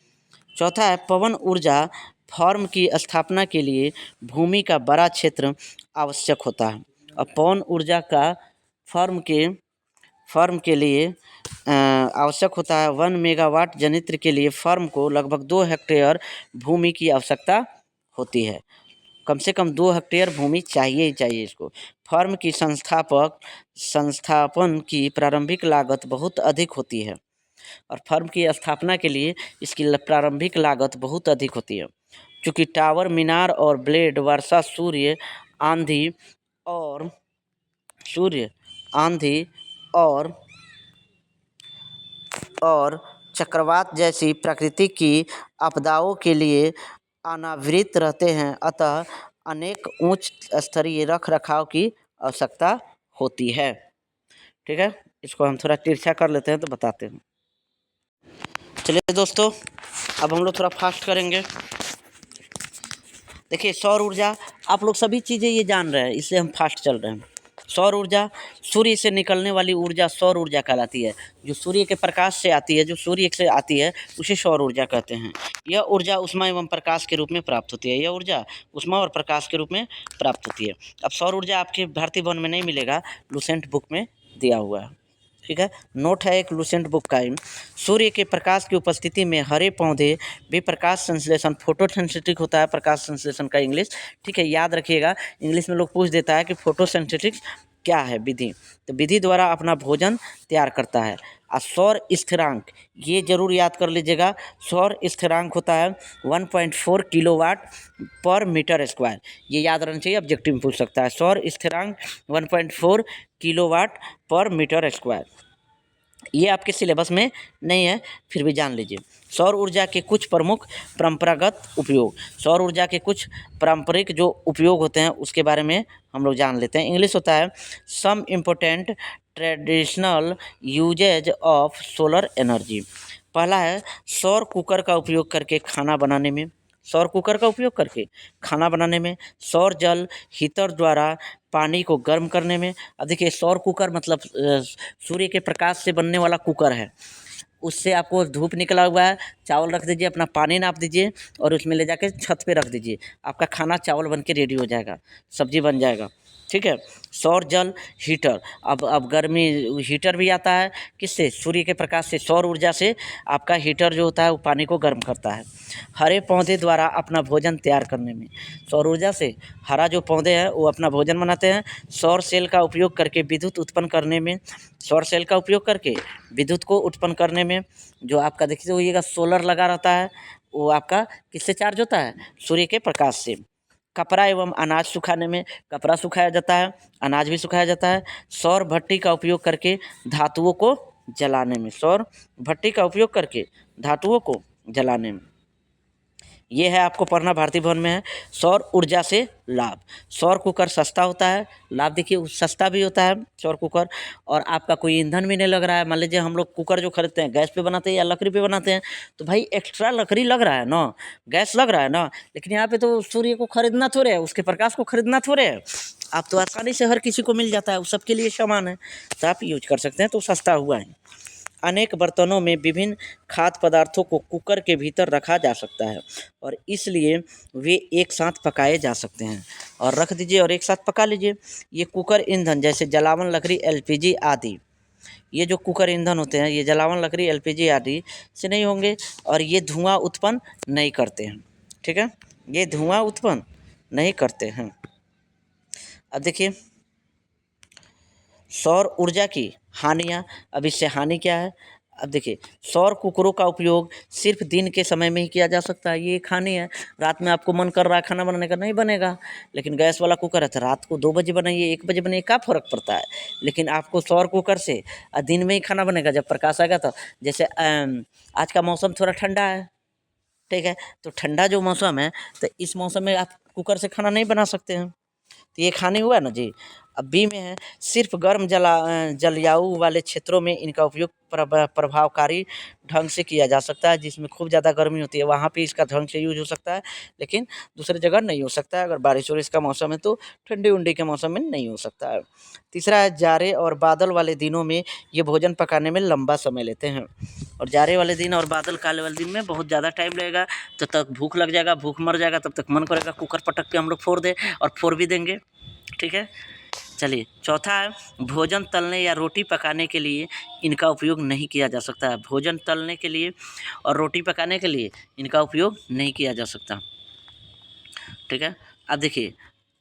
चौथा है पवन ऊर्जा फार्म की स्थापना के लिए भूमि का बड़ा क्षेत्र आवश्यक होता है। और पवन ऊर्जा का फार्म के लिए आवश्यक होता है। 1 मेगावाट जनित्र के लिए फार्म को लगभग 2 हेक्टेयर भूमि की आवश्यकता होती है। कम से कम 2 हेक्टेयर भूमि चाहिए ही चाहिए इसको। फार्म की संस्थापन की प्रारंभिक लागत बहुत अधिक होती है और फर्म की स्थापना के लिए इसकी प्रारंभिक लागत बहुत अधिक होती है। चूँकि टावर, मीनार और ब्लेड वर्षा, आंधी और चक्रवात जैसी प्रकृति की आपदाओं के लिए अनावृत रहते हैं, अतः अनेक उच्च स्तरीय रख रखाव की आवश्यकता होती है। ठीक है, इसको हम थोड़ा तिरछा कर लेते हैं तो बताते हैं। चलिए दोस्तों, अब हम लोग थोड़ा फास्ट करेंगे। देखिए सौर ऊर्जा, आप लोग सभी चीज़ें ये जान रहे हैं, इससे हम फास्ट चल रहे हैं। सौर ऊर्जा, सूर्य से निकलने वाली ऊर्जा सौर ऊर्जा कहलाती है। जो सूर्य के प्रकाश से आती है, उसे सौर ऊर्जा कहते हैं। यह ऊर्जा ऊष्मा एवं प्रकाश के रूप में प्राप्त होती है। अब सौर ऊर्जा आपके भारतीय वन में नहीं मिलेगा, लुसेंट बुक में दिया हुआ है। ठीक है, नोट है एक लुसेंट बुक का ही। सूर्य के प्रकाश की उपस्थिति में हरे पौधे भी प्रकाश संश्लेषण, फोटोसिंथेटिक होता है प्रकाश संश्लेषण का इंग्लिश। ठीक है, याद रखिएगा, इंग्लिश में लोग पूछ देता है कि फोटोसिंथेटिक क्या है विधि, तो विधि द्वारा अपना भोजन तैयार करता है। और सौर स्थिरांक, ये जरूर याद कर लीजिएगा, सौर स्थिरांक होता है 1.4 किलोवाट पर मीटर स्क्वायर। ये याद रहना चाहिए, ऑब्जेक्टिव में पूछ सकता है। सौर स्थिरांक 1.4 किलोवाट पर मीटर स्क्वायर। ये आपके सिलेबस में नहीं है, फिर भी जान लीजिए। सौर ऊर्जा के कुछ प्रमुख परंपरागत उपयोग, सौर ऊर्जा के कुछ पारंपरिक जो उपयोग होते हैं उसके बारे में हम लोग जान लेते हैं। इंग्लिश होता है some important traditional uses of solar energy. पहला है सौर कुकर का उपयोग करके खाना बनाने में, सौर जल हीटर द्वारा पानी को गर्म करने में। अब देखिए सौर कुकर मतलब सूर्य के प्रकाश से बनने वाला कुकर है, उससे आपको धूप निकला हुआ है, चावल रख दीजिए, अपना पानी नाप दीजिए और उसमें ले जाके छत पे रख दीजिए, आपका खाना चावल बन के रेडी हो जाएगा, सब्जी बन जाएगा। ठीक है, सौर जल हीटर, अब गर्मी हीटर भी आता है किससे, सूर्य के प्रकाश से, सौर ऊर्जा से आपका हीटर जो होता है वो पानी को गर्म करता है। हरे पौधे द्वारा अपना भोजन तैयार करने में, सौर ऊर्जा से हरा जो पौधे हैं वो अपना भोजन बनाते हैं। सौर सेल का उपयोग करके विद्युत उत्पन्न करने में, जो आपका देखिए होइएगा सोलर लगा रहता है वो आपका किससे चार्ज होता है, सूर्य के प्रकाश से। कपड़ा एवं अनाज सुखाने में, कपड़ा सुखाया जाता है, अनाज भी सुखाया जाता है। सौर भट्टी का उपयोग करके धातुओं को जलाने में, ये है आपको पढ़ना, भारतीय भवन में है। सौर ऊर्जा से लाभ, सौर कुकर सस्ता होता है, लाभ देखिए सस्ता भी होता है सौर कुकर, और आपका कोई ईंधन भी नहीं लग रहा है। मान लीजिए हम लोग कुकर जो खरीदते हैं गैस पे बनाते हैं या लकड़ी पे बनाते हैं, तो भाई एक्स्ट्रा लकड़ी लग रहा है ना, गैस लग रहा है ना, लेकिन यहाँ पे तो सूर्य को खरीदना थोड़े है, उसके प्रकाश को खरीदना थोड़े है, आप तो आसानी से हर किसी को मिल जाता है, वो सबके लिए समान है, तो आप यूज कर सकते हैं, तो सस्ता हुआ है। अनेक बर्तनों में विभिन्न खाद्य पदार्थों को कुकर के भीतर रखा जा सकता है और इसलिए वे एक साथ पकाए जा सकते हैं, और रख दीजिए और एक साथ पका लीजिए। ये कुकर ईंधन जैसे जलावन लकड़ी, एलपीजी आदि, ये जो कुकर ईंधन होते हैं ये जलावन लकड़ी, एलपीजी आदि से नहीं होंगे और ये धुआं उत्पन्न नहीं करते हैं। ठीक है, ये धुआं उत्पन्न नहीं करते हैं। अब देखिए सौर ऊर्जा की हानियाँ, अब इससे हानि क्या है, अब देखिए, सौर कुकरों का उपयोग सिर्फ दिन के समय में ही किया जा सकता है। ये खाने हैं, रात में आपको मन कर रहा है खाना बनाने का, नहीं बनेगा। लेकिन गैस वाला कुकर है तो रात को 2 बजे बनाइए, 1 बजे बनाइए, क्या फ़र्क पड़ता है। लेकिन आपको सौर कुकर से दिन में ही खाना बनेगा, जब प्रकाश आएगा तो। जैसे आज का मौसम थोड़ा ठंडा है, ठीक है, तो ठंडा जो मौसम है, तो इस मौसम में आप कुकर से खाना नहीं बना सकते हैं। तो ये खाने हुआ ना जी। अब बी में है, सिर्फ गर्म जलवायु वाले क्षेत्रों में इनका उपयोग प्रभावकारी ढंग से किया जा सकता है। जिसमें खूब ज़्यादा गर्मी होती है वहाँ पे इसका ढंग से यूज हो सकता है, लेकिन दूसरी जगह नहीं हो सकता है। अगर बारिश वारिश का मौसम है तो ठंडी उंडी के मौसम में नहीं हो सकता है। तीसरा है, जाड़े और बादल वाले दिनों में ये भोजन पकाने में लंबा समय लेते हैं। और जाड़े वाले दिन और बादल काले वाले दिन में बहुत ज़्यादा टाइम लगेगा, तब तक भूख लग जाएगा, भूख मर जाएगा, तब तक मन करेगा कुकर पटक के हम लोग फोड़ दें, और फोड़ भी देंगे, ठीक है। चलिए, चौथा है, भोजन तलने या रोटी पकाने के लिए इनका उपयोग नहीं किया जा सकता है। भोजन तलने के लिए और रोटी पकाने के लिए इनका उपयोग नहीं किया जा सकता, ठीक है। अब देखिए,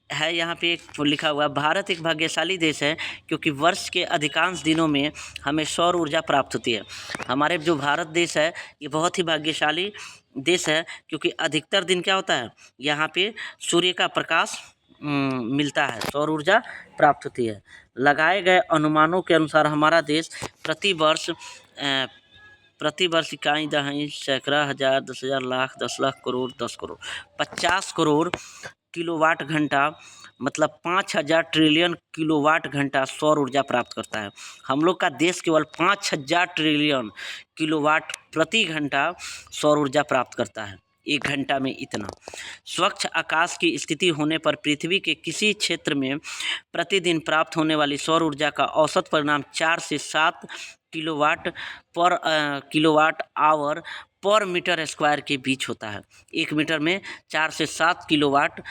है यहाँ पे एक लिखा हुआ, भारत एक भाग्यशाली देश है क्योंकि वर्ष के अधिकांश दिनों में हमें सौर ऊर्जा प्राप्त होती है। हमारे जो भारत देश है ये बहुत ही भाग्यशाली देश है, क्योंकि अधिकतर दिन क्या होता है, यहाँ पे सूर्य का प्रकाश मिलता है, सौर ऊर्जा प्राप्त होती है। लगाए गए अनुमानों के अनुसार हमारा देश प्रति वर्ष इकाई, दहाई, सैकड़ा, हज़ार, 10,000, लाख, 10 लाख, करोड़, 10 करोड़, 50 करोड़ किलोवाट घंटा, मतलब 5,000 ट्रिलियन किलोवाट घंटा सौर ऊर्जा प्राप्त करता है। हम लोग का देश केवल 5,000 ट्रिलियन किलोवाट प्रति घंटा सौर ऊर्जा प्राप्त करता है, 1 घंटा में इतना। स्वच्छ आकाश की स्थिति होने पर पृथ्वी के किसी क्षेत्र में प्रतिदिन प्राप्त होने वाली सौर ऊर्जा का औसत परिणाम 4 से 7 किलोवाट आवर पर मीटर स्क्वायर के बीच होता है। 1 मीटर में 4 से 7 किलोवाट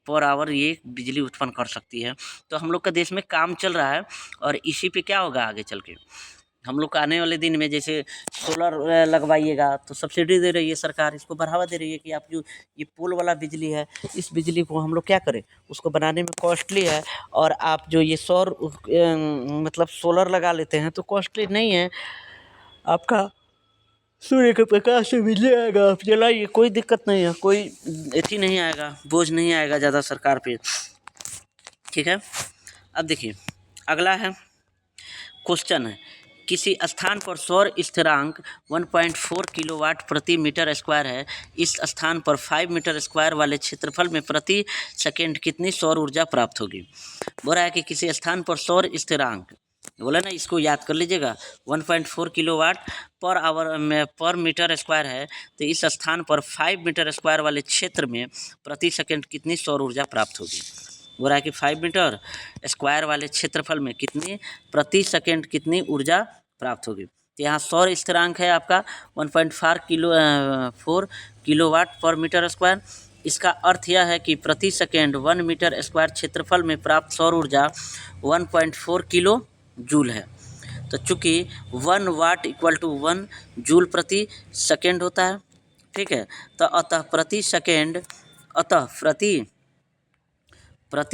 पर आवर ये बिजली उत्पन्न कर सकती है। तो हम लोग का देश में काम चल रहा है, और इसी पे क्या होगा आगे चल के, हम लोग का आने वाले दिन में जैसे सोलर लगवाइएगा तो सब्सिडी दे रही है सरकार, इसको बढ़ावा दे रही है कि आप जो ये पोल वाला बिजली है, इस बिजली को हम लोग क्या करें, उसको बनाने में कॉस्टली है। और आप जो ये सौर मतलब सोलर लगा लेते हैं तो कॉस्टली नहीं है, आपका सूर्य के प्रकाश से बिजली आएगा, आप जलाइए, कोई दिक्कत नहीं है, कोई एथी नहीं आएगा, बोझ नहीं आएगा ज़्यादा सरकार पे, ठीक है। अब देखिए, अगला है क्वेश्चन है, किसी स्थान पर सौर स्थिरांक 1.4 किलोवाट प्रति मीटर स्क्वायर है। इस स्थान पर 5 मीटर स्क्वायर वाले क्षेत्रफल में प्रति सेकेंड कितनी सौर ऊर्जा प्राप्त होगी। बोल रहा है कि किसी स्थान पर सौर स्थिरांक, बोला ना, इसको याद कर लीजिएगा, 1.4 किलोवाट पर आवर में पर मीटर स्क्वायर है, तो इस स्थान पर 5 मीटर स्क्वायर वाले क्षेत्र में प्रति सेकेंड कितनी सौर ऊर्जा प्राप्त होगी। बोल रहा है कि 5 मीटर स्क्वायर वाले क्षेत्रफल में कितनी प्रति सेकेंड कितनी ऊर्जा प्राप्त होगी। तो यहाँ सौर स्थिरांक है आपका 1.4 किलोवाट पर मीटर स्क्वायर। इसका अर्थ यह है कि प्रति सेकेंड 1 मीटर स्क्वायर क्षेत्रफल में प्राप्त सौर ऊर्जा 1.4 किलो जूल है। तो चूँकि 1 वाट इक्वल टू 1 जूल प्रति सेकेंड होता है, ठीक है, तो अतः प्रति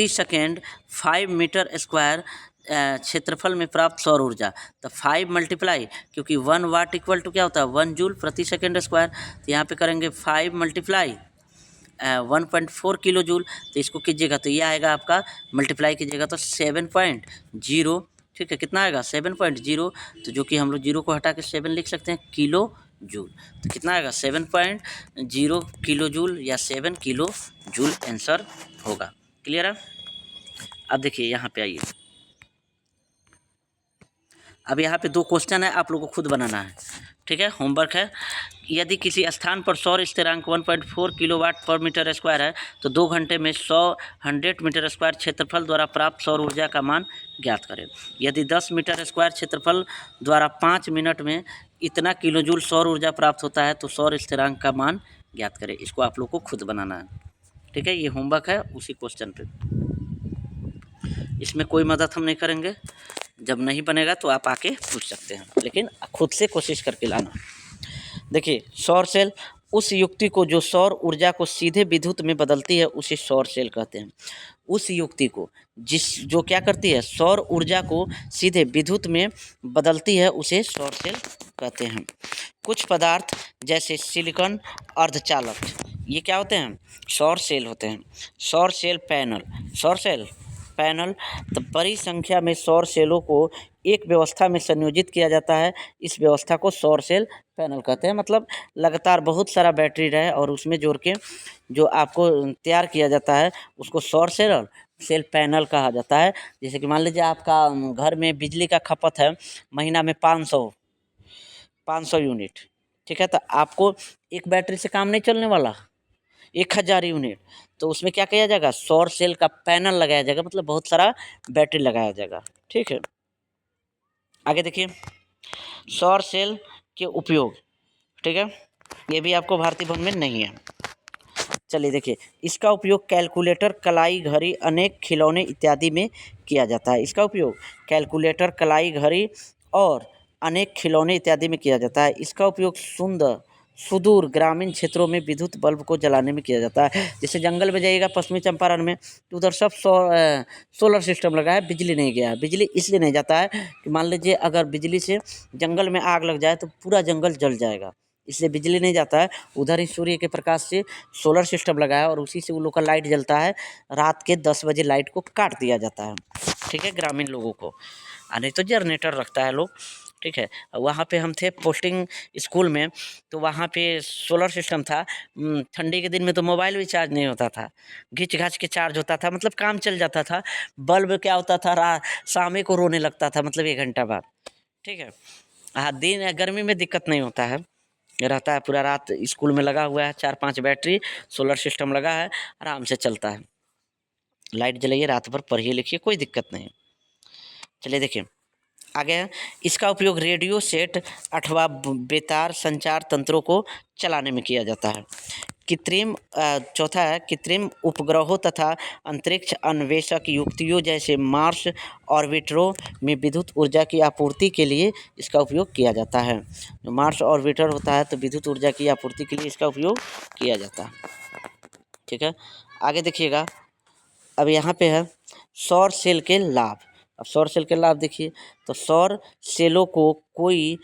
सेकेंड 5 मीटर स्क्वायर क्षेत्रफल में प्राप्त सौर ऊर्जा, तो 5 मल्टीप्लाई, क्योंकि 1 वाट इक्वल टू क्या होता है, 1 जूल प्रति सेकेंड स्क्वायर, तो यहाँ पे करेंगे 5 मल्टीप्लाई 1.4 किलो जूल, तो इसको कीजिएगा तो ये आएगा आपका, मल्टीप्लाई कीजिएगा तो 7.0, ठीक है, कितना आएगा 7.0, तो जो कि हम लोग 0 को हटा के 7 लिख सकते हैं, किलो जूल। तो कितना आएगा 7.0 किलो जूल या 7 किलो जूल आंसर होगा। क्लियर है। अब देखिए यहाँ पे आइए, अब यहाँ पे 2 क्वेश्चन है, आप लोगों को खुद बनाना है, ठीक है, होमवर्क है। यदि किसी स्थान पर सौर स्थिरांक 1.4 किलोवाट पर मीटर स्क्वायर है तो 2 घंटे में 100 मीटर स्क्वायर क्षेत्रफल द्वारा प्राप्त सौर ऊर्जा का मान ज्ञात करें। यदि 10 मीटर स्क्वायर क्षेत्रफल द्वारा 5 मिनट में इतना किलो जूल सौर ऊर्जा प्राप्त होता है तो सौर स्थिरांक का मान ज्ञात करें। इसको आप लोग को खुद बनाना है, ठीक है, ये होमवर्क है उसी क्वेश्चन पे। इसमें कोई मदद हम नहीं करेंगे, जब नहीं बनेगा तो आप आके पूछ सकते हैं, लेकिन खुद से कोशिश करके लाना। देखिए, सौर सेल उस युक्ति को जो सौर ऊर्जा को सीधे विद्युत में बदलती है उसे सौर सेल कहते हैं। उस युक्ति को जो क्या करती है, सौर ऊर्जा को सीधे विद्युत में बदलती है उसे सौर सेल कहते हैं। कुछ पदार्थ जैसे सिलिकॉन अर्धचालक, ये क्या होते हैं, सौर सेल होते हैं। सौर सेल पैनल तो बड़ी संख्या में सौर सेलों को एक व्यवस्था में संयोजित किया जाता है, इस व्यवस्था को सौर सेल पैनल कहते हैं। मतलब लगातार बहुत सारा बैटरी रहे और उसमें जोड़ के जो आपको तैयार किया जाता है उसको सौर सेल पैनल कहा जाता है। जैसे कि मान लीजिए आपका घर में बिजली का खपत है महीना में 500 यूनिट, ठीक है, तो आपको एक बैटरी से काम नहीं चलने वाला, 1000 यूनिट, तो उसमें क्या किया जाएगा, सौर सेल का पैनल लगाया जाएगा, मतलब बहुत सारा बैटरी लगाया जाएगा। ठीक है, आगे देखिए सौर सेल के उपयोग, ठीक है, ये भी आपको भारतीय भवन में नहीं है। चलिए देखिए, इसका उपयोग कैलकुलेटर, कलाई, घड़ी, अनेक खिलौने इत्यादि में किया जाता है। इसका उपयोग कैलकुलेटर, कलाई, घड़ी और अनेक खिलौने इत्यादि में किया जाता है। इसका उपयोग सुदूर ग्रामीण क्षेत्रों में विद्युत बल्ब को जलाने में किया जाता है। जैसे जंगल में जाइएगा पश्चिमी चंपारण में तो उधर सब सोलर सिस्टम लगा है, बिजली नहीं गया है। बिजली इसलिए नहीं जाता है कि मान लीजिए अगर बिजली से जंगल में आग लग जाए तो पूरा जंगल जल जाएगा, इसलिए बिजली नहीं जाता है। उधर ही सूर्य के प्रकाश से सोलर सिस्टम लगा है और उसी से वो लोग का लाइट जलता है। रात के 10 बजे लाइट को काट दिया जाता है, ठीक है, ग्रामीण लोगों को। नहीं तो जनरेटर रखता है लोग, ठीक है। वहाँ पे हम थे पोस्टिंग स्कूल में, तो वहाँ पे सोलर सिस्टम था। ठंडी के दिन में तो मोबाइल भी चार्ज नहीं होता था, घिंच घाच के चार्ज होता था, मतलब काम चल जाता था। बल्ब क्या होता था, शाम को रोने लगता था, मतलब 1 घंटा बाद, ठीक है। हाँ, दिन गर्मी में दिक्कत नहीं होता है, रहता है पूरा रात स्कूल में लगा हुआ है, 4-5 बैटरी सोलर सिस्टम लगा है, आराम से चलता है। लाइट जलाइए, रात भर पढ़िए लिखिए, कोई दिक्कत नहीं। चलिए देखिए आगे है, इसका उपयोग रेडियो सेट अथवा बेतार संचार तंत्रों को चलाने में किया जाता है। चौथा है कृत्रिम उपग्रहों तथा अंतरिक्ष अन्वेषक युक्तियों जैसे मार्स ऑर्बिटरों में विद्युत ऊर्जा की आपूर्ति के लिए इसका उपयोग किया जाता है। जो मार्स ऑर्बिटर होता है तो विद्युत ऊर्जा की आपूर्ति के लिए इसका उपयोग किया जाता है, ठीक है। आगे देखिएगा, अब यहाँ पे है सौर सेल के लाभ। अब सौर सेल के लाभ देखिए, तो सौर सेलों को कोई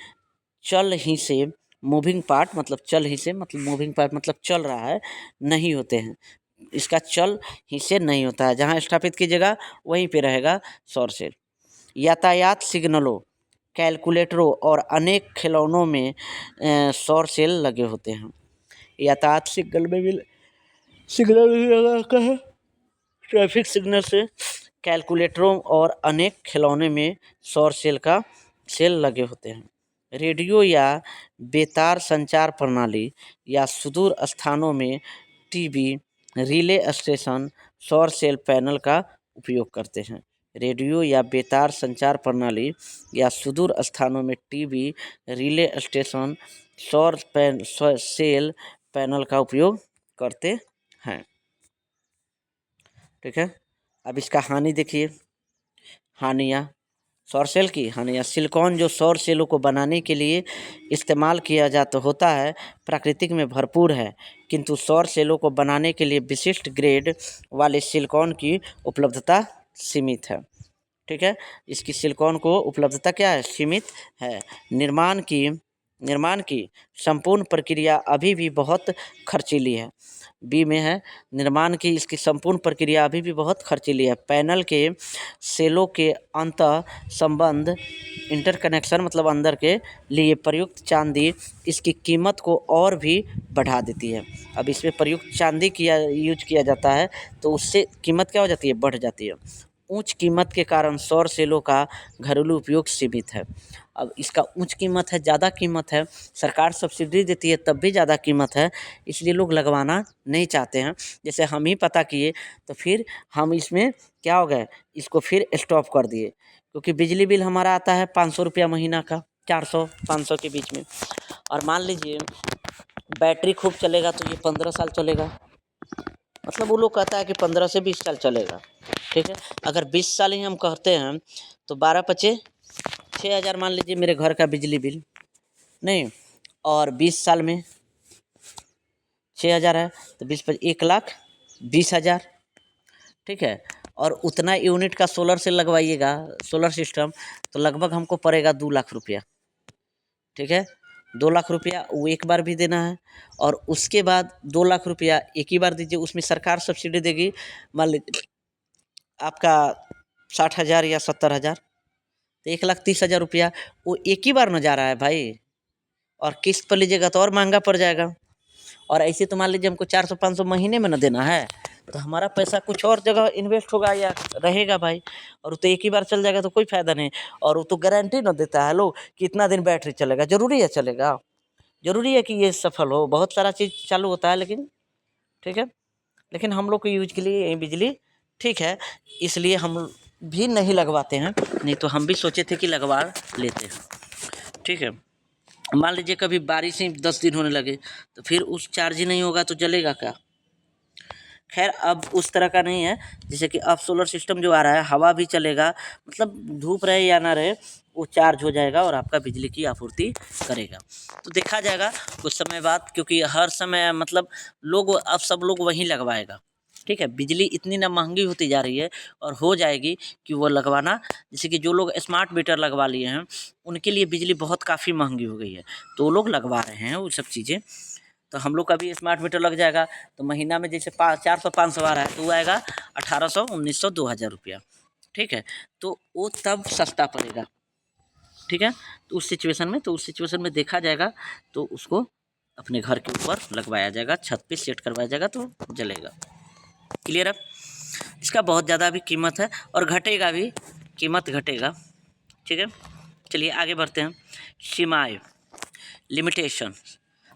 चल ही से मूविंग पार्ट, मतलब चल ही से मतलब मूविंग पार्ट मतलब चल रहा है, नहीं होते हैं। इसका चल ही से नहीं होता है, जहाँ स्थापित कीजिएगा वहीं पे रहेगा सौर सेल। यातायात सिग्नलों, कैलकुलेटरों और अनेक खिलौनों में सौर सेल लगे होते हैं। यातायात सिग्नल भी लगा है, ट्रैफिक सिग्नल से कैलकुलेटरों और अनेक खिलौने में सौर सेल लगे होते हैं। रेडियो या बेतार संचार प्रणाली या सुदूर स्थानों में टीवी रिले स्टेशन सौर सेल पैनल का उपयोग करते हैं। रेडियो या बेतार संचार प्रणाली या सुदूर स्थानों में टीवी रिले स्टेशन सौर सेल पैनल का उपयोग करते हैं, ठीक है। अब इसका हानि देखिए, हानियाँ, सौर सेल की हानियाँ। सिलिकॉन जो सौर सेलों को बनाने के लिए इस्तेमाल किया जाता होता है प्राकृतिक में भरपूर है, किंतु सौर सेलों को बनाने के लिए विशिष्ट ग्रेड वाले सिलिकॉन की उपलब्धता सीमित है, ठीक है। इसकी सिलिकॉन को उपलब्धता क्या है, सीमित है। निर्माण की संपूर्ण प्रक्रिया अभी भी बहुत खर्चीली है। बी में है, निर्माण की इसकी संपूर्ण प्रक्रिया अभी भी बहुत खर्चीली है। पैनल के सेलों के अंतः संबंध इंटरकनेक्शन मतलब अंदर के लिए प्रयुक्त चांदी इसकी कीमत को और भी बढ़ा देती है। अब इसमें प्रयुक्त चांदी यूज किया जाता है तो उससे कीमत क्या हो जाती है, बढ़ जाती है। उच्च कीमत के कारण सौर सेलों का घरेलू उपयोग सीमित है। अब इसका उच्च कीमत है, ज़्यादा कीमत है, सरकार सब्सिडी देती है तब भी ज़्यादा कीमत है, इसलिए लोग लगवाना नहीं चाहते हैं। जैसे हम ही पता किए तो फिर हम इसमें क्या हो गए, इसको फिर स्टॉप कर दिए, क्योंकि बिजली बिल हमारा आता है 500 रुपया महीना का, 400-500 के बीच में। और मान लीजिए बैटरी खूब चलेगा तो ये 15 साल चलेगा, मतलब वो लोग कहता है कि 15 से 20 साल चलेगा, ठीक है। अगर 20 साल ही हम कहते हैं तो 12×5 = 6,000 मान लीजिए मेरे घर का बिजली बिल, नहीं, और 20 साल में 6,000 है तो 1,20,000, ठीक है। और उतना यूनिट का सोलर से लगवाइएगा, सोलर सिस्टम, तो लगभग हमको पड़ेगा 2 लाख रुपया, ठीक है। 2 लाख रुपया वो एक बार भी देना है, और उसके बाद 2 लाख रुपया एक ही बार दीजिए। उसमें सरकार सब्सिडी देगी, मान लीजिए आपका 60,000 या 70,000, तो 1,30,000 रुपया वो एक ही बार में जा रहा है भाई। और किस्त पर लीजिएगा तो और महंगा पड़ जाएगा। और ऐसे तो मान लीजिए हमको 400-500 महीने में न देना है, तो हमारा पैसा कुछ और जगह इन्वेस्ट होगा या रहेगा भाई। और वो तो एक ही बार चल जाएगा तो कोई फ़ायदा नहीं। और वो तो गारंटी न देता है लोग कि इतना दिन बैटरी चलेगा। ज़रूरी है चलेगा? ज़रूरी है कि ये सफल हो? बहुत सारा चीज़ चालू होता है, लेकिन ठीक है, लेकिन हम लोग के यूज के लिए यही बिजली ठीक है, इसलिए हम भी नहीं लगवाते हैं। नहीं तो हम भी सोचे थे कि लगवा लेते हैं, ठीक है। मान लीजिए कभी बारिश ही 10 दिन होने लगे, तो फिर उस चार्ज ही नहीं होगा तो जलेगा क्या? खैर अब उस तरह का नहीं है, जैसे कि अब सोलर सिस्टम जो आ रहा है, हवा भी चलेगा, मतलब धूप रहे या ना रहे वो चार्ज हो जाएगा और आपका बिजली की आपूर्ति करेगा। तो देखा जाएगा कुछ समय बाद, क्योंकि हर समय मतलब लोग अब सब लोग वहीं लगवाएगा, ठीक है। बिजली इतनी ना महंगी होती जा रही है और हो जाएगी कि वो लगवाना, जैसे कि जो लोग स्मार्ट मीटर लगवा लिए हैं उनके लिए बिजली बहुत काफ़ी महंगी हो गई है, तो वो लोग लगवा रहे हैं वो सब चीज़ें। तो हम लोग का भी स्मार्ट मीटर लग जाएगा, तो महीना में जैसे 400-500 आ रहा है, तो वो आएगा 1,800, 1,900, 2,000 रुपया, ठीक है। तो वो तब सस्ता पड़ेगा, ठीक है। तो उस सिचुएशन में देखा जाएगा, तो उसको अपने घर के ऊपर लगवाया जाएगा, छत पे सेट करवाया जाएगा तो जलेगा। क्लियर है? इसका बहुत ज़्यादा भी कीमत है और घटेगा भी, कीमत घटेगा, ठीक है। चलिए आगे बढ़ते हैं। सीमाएँ, लिमिटेशन,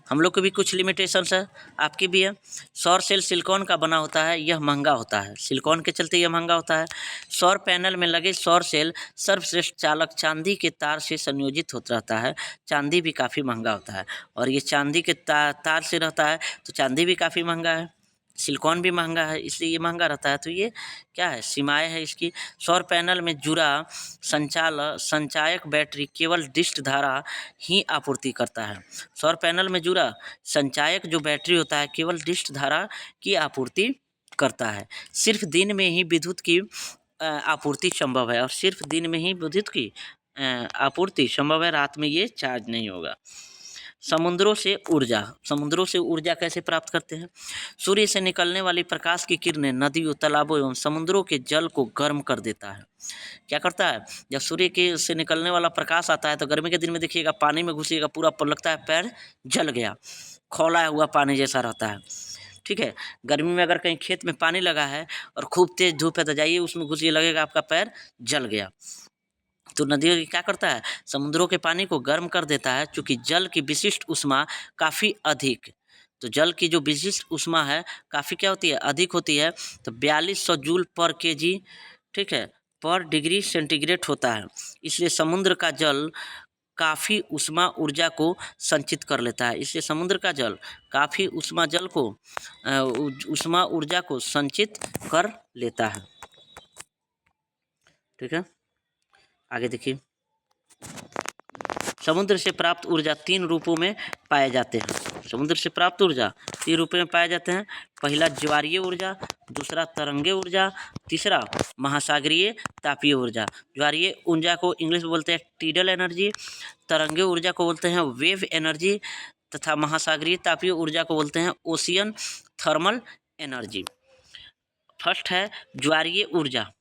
हम लोग को भी कुछ लिमिटेशंस है, आपकी भी है। सौर सेल सिलिकॉन का बना होता है, यह महंगा होता है, सिलिकॉन के चलते यह महंगा होता है। सौर पैनल में लगे सौर सेल सर्वश्रेष्ठ चालक चांदी के तार से संयोजित होता रहता है, चांदी भी काफ़ी महंगा होता है। और ये चांदी के तार से रहता है तो चांदी भी काफ़ी महंगा है, सिलिकॉन भी महंगा है, इसलिए ये महंगा रहता है। तो ये क्या है, सीमाएँ है इसकी। सौर पैनल में जुड़ा संचायक बैटरी केवल डिस्ट धारा ही आपूर्ति करता है। सौर पैनल में जुड़ा संचायक जो बैटरी होता है केवल डिस्ट धारा की आपूर्ति करता है। सिर्फ दिन में ही विद्युत की आपूर्ति संभव है, और सिर्फ दिन में ही विद्युत की आपूर्ति संभव है, रात में ये चार्ज नहीं होगा। समुद्रों से ऊर्जा कैसे प्राप्त करते हैं? सूर्य से निकलने वाली प्रकाश की किरणें नदियों, तालाबों एवं समुद्रों के जल को गर्म कर देता है। क्या करता है? जब सूर्य के से निकलने वाला प्रकाश आता है तो गर्मी के दिन में देखिएगा पानी में घुसिएगा, पूरा लगता है पैर जल गया, खौला हुआ पानी जैसा रहता है, ठीक है। गर्मी में अगर कहीं खेत में पानी लगा है और खूब तेज धूप है तो जाइए उसमें घुसिए, लगेगा आपका पैर जल गया। तो नदियों क्या करता है, समुद्रों के पानी को गर्म कर देता है, चूँकि जल की विशिष्ट ऊष्मा काफ़ी अधिक, तो जल की जो विशिष्ट ऊष्मा है काफ़ी क्या होती है, अधिक होती है। तो 4200 जूल पर केजी, ठीक है, पर डिग्री सेंटीग्रेड होता है। इसलिए समुद्र का जल काफ़ी ऊष्मा ऊर्जा को संचित कर लेता है, इसलिए समुद्र का जल काफ़ी ऊष्मा ऊर्जा को संचित कर लेता है, ठीक है। आगे देखिए, समुद्र से प्राप्त ऊर्जा 3 रूपों में पाए जाते हैं। समुद्र से प्राप्त ऊर्जा 3 रूपों में पाए जाते हैं। पहला ज्वारीय ऊर्जा, दूसरा तरंगीय ऊर्जा, तीसरा महासागरीय तापीय ऊर्जा। ज्वारीय ऊर्जा को इंग्लिश में बोलते हैं टीडल एनर्जी, तरंगीय ऊर्जा को बोलते हैं वेव एनर्जी, तथा महासागरीय तापीय ऊर्जा को बोलते हैं ओशियन थर्मल एनर्जी। फर्स्ट है ज्वारीय ऊर्जा,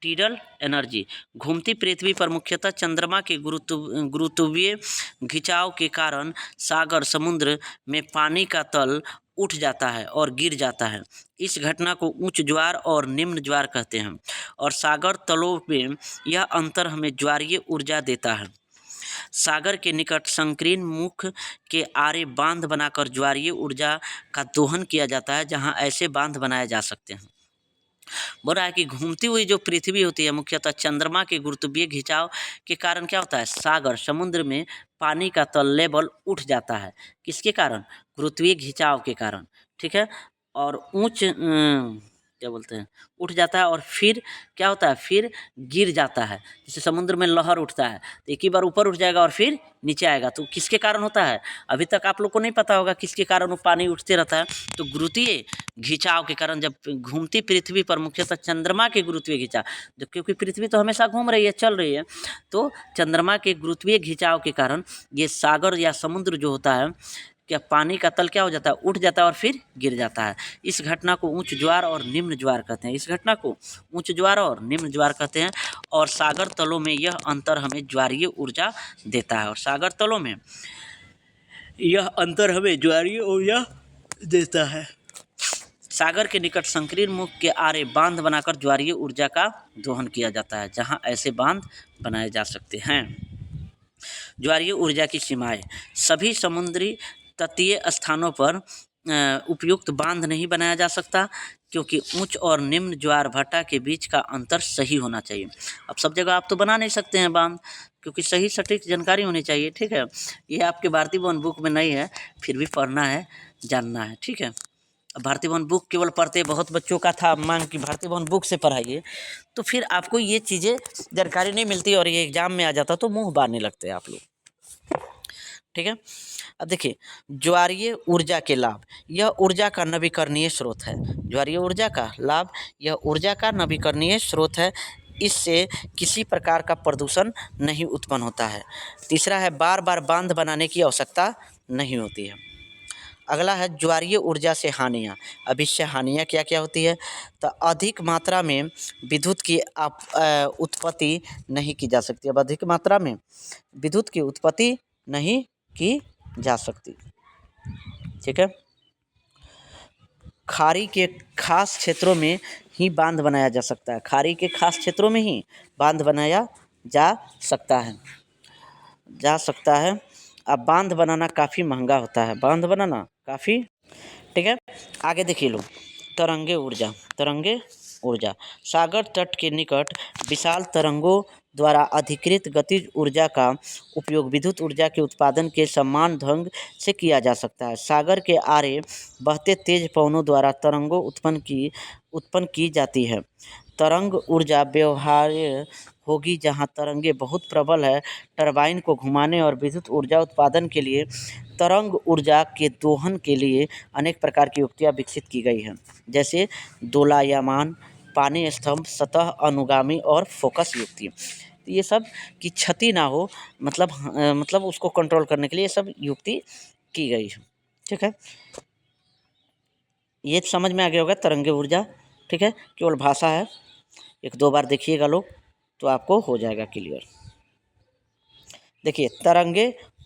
टीडल एनर्जी। घूमती पृथ्वी पर मुख्यतः चंद्रमा के गुरुत्वीय खिंचाव के कारण सागर समुद्र में पानी का तल उठ जाता है और गिर जाता है। इस घटना को उच्च ज्वार और निम्न ज्वार कहते हैं, और सागर तलों में यह अंतर हमें ज्वारीय ऊर्जा देता है। सागर के निकट संकीर्ण मुख के आरे बांध बनाकर ज्वारीय ऊर्जा का दोहन किया जाता है, जहां ऐसे बांध बनाए जा सकते हैं। बोल रहा है कि घूमती हुई जो पृथ्वी होती है मुख्यतः चंद्रमा के गुरुत्वीय खिंचाव के कारण क्या होता है, सागर समुद्र में पानी का तल लेवल उठ जाता है। किसके कारण? गुरुत्वीय खिंचाव के कारण, ठीक है। और क्या बोलते हैं, उठ जाता है और फिर क्या होता है, फिर गिर जाता है। जैसे समुद्र में लहर उठता है तो एक ही बार ऊपर उठ जाएगा और फिर नीचे आएगा। तो किसके कारण होता है, अभी तक आप लोग को नहीं पता होगा किसके कारण वो पानी उठते रहता है। तो गुरुत्वीय खिंचाव के कारण, जब घूमती पृथ्वी पर, मुख्यतः चंद्रमा के गुरुत्वीय खिंचाव, जब क्योंकि पृथ्वी तो हमेशा घूम रही है, चल रही है, तो चंद्रमा के गुरुत्वीय खिंचाव के कारण ये सागर या समुद्र जो होता है, क्या पानी का तल क्या हो जाता है, उठ जाता है और फिर गिर जाता है। इस घटना को उच्च ज्वार और निम्न ज्वार कहते हैं। इस घटना को उच्च ज्वार और निम्न ज्वार कहते हैं। और सागर तलों में यह अंतर हमें ज्वारीय ऊर्जा देता है। और सागर तलों में यह अंतर हमें ज्वारीय ऊर्जा देता है। सागर के निकट संकीर्ण मुख के आरे बांध बनाकर ज्वारीय ऊर्जा का दोहन किया जाता है, जहां ऐसे बांध बनाए जा सकते हैं। ज्वारीय ऊर्जा की सीमाएं, सभी समुद्री तटीय स्थानों पर उपयुक्त बांध नहीं बनाया जा सकता, क्योंकि उच्च और निम्न ज्वार भाटा के बीच का अंतर सही होना चाहिए। अब सब जगह आप तो बना नहीं सकते हैं बांध, क्योंकि सही सटीक जानकारी होनी चाहिए। ठीक है, ये आपके भारतीय वन बुक में नहीं है, फिर भी पढ़ना है, जानना है। ठीक है, भारतीय वन बुक केवल पढ़ते, बहुत बच्चों का था मांग कि भारतीय वन बुक से पढ़ाइए, तो फिर आपको ये चीज़ें जानकारी नहीं मिलती और ये एग्जाम में आ जाता तो मुंह बांधने लगते हैं आप लोग। ठीक है, अब देखिए ज्वारीय ऊर्जा के लाभ, यह ऊर्जा का नवीकरणीय स्रोत है। ज्वारीय ऊर्जा का लाभ, यह ऊर्जा का नवीकरणीय स्रोत है, इससे किसी प्रकार का प्रदूषण नहीं उत्पन्न होता है। तीसरा है बार बार बांध बनाने की आवश्यकता नहीं होती है। अगला है ज्वारीय ऊर्जा से हानियाँ। अब इससे हानियाँ क्या क्या होती है, तो अधिक मात्रा में विद्युत की उत्पत्ति नहीं की जा सकती। अब अधिक मात्रा में विद्युत की उत्पत्ति नहीं की जा सकती। ठीक है, खाड़ी के खास क्षेत्रों में ही बांध बनाया जा सकता है। खाड़ी के खास क्षेत्रों में ही बांध बनाया जा सकता है। अब बांध बनाना काफ़ी महंगा होता है, बांध बनाना काफ़ी। ठीक है, आगे देखिए लो, तरंगे ऊर्जा, सागर तट के निकट विशाल तरंगों द्वारा अधिकृत गतिज ऊर्जा का उपयोग विद्युत ऊर्जा के उत्पादन के समान ढंग से किया जा सकता है। सागर के आरे बहते तेज पवनों द्वारा तरंगों उत्पन्न की जाती है। तरंग ऊर्जा व्यवहार्य होगी जहां तरंगे बहुत प्रबल है। टरबाइन को घुमाने और विद्युत ऊर्जा उत्पादन के लिए तरंग ऊर्जा के दोहन के लिए अनेक प्रकार की युक्तियाँ विकसित की गई हैं, जैसे दोलायमान, पानी स्तंभ, सतह अनुगामी और फोकस युक्ति। ये सब की क्षति ना हो, मतलब उसको कंट्रोल करने के लिए ये सब युक्ति की गई है। ठीक है, ये समझ में आ गया होगा तरंगे ऊर्जा। ठीक है, केवल भाषा है, एक दो बार देखिएगा लोग तो आपको हो जाएगा क्लियर। देखिए तरंग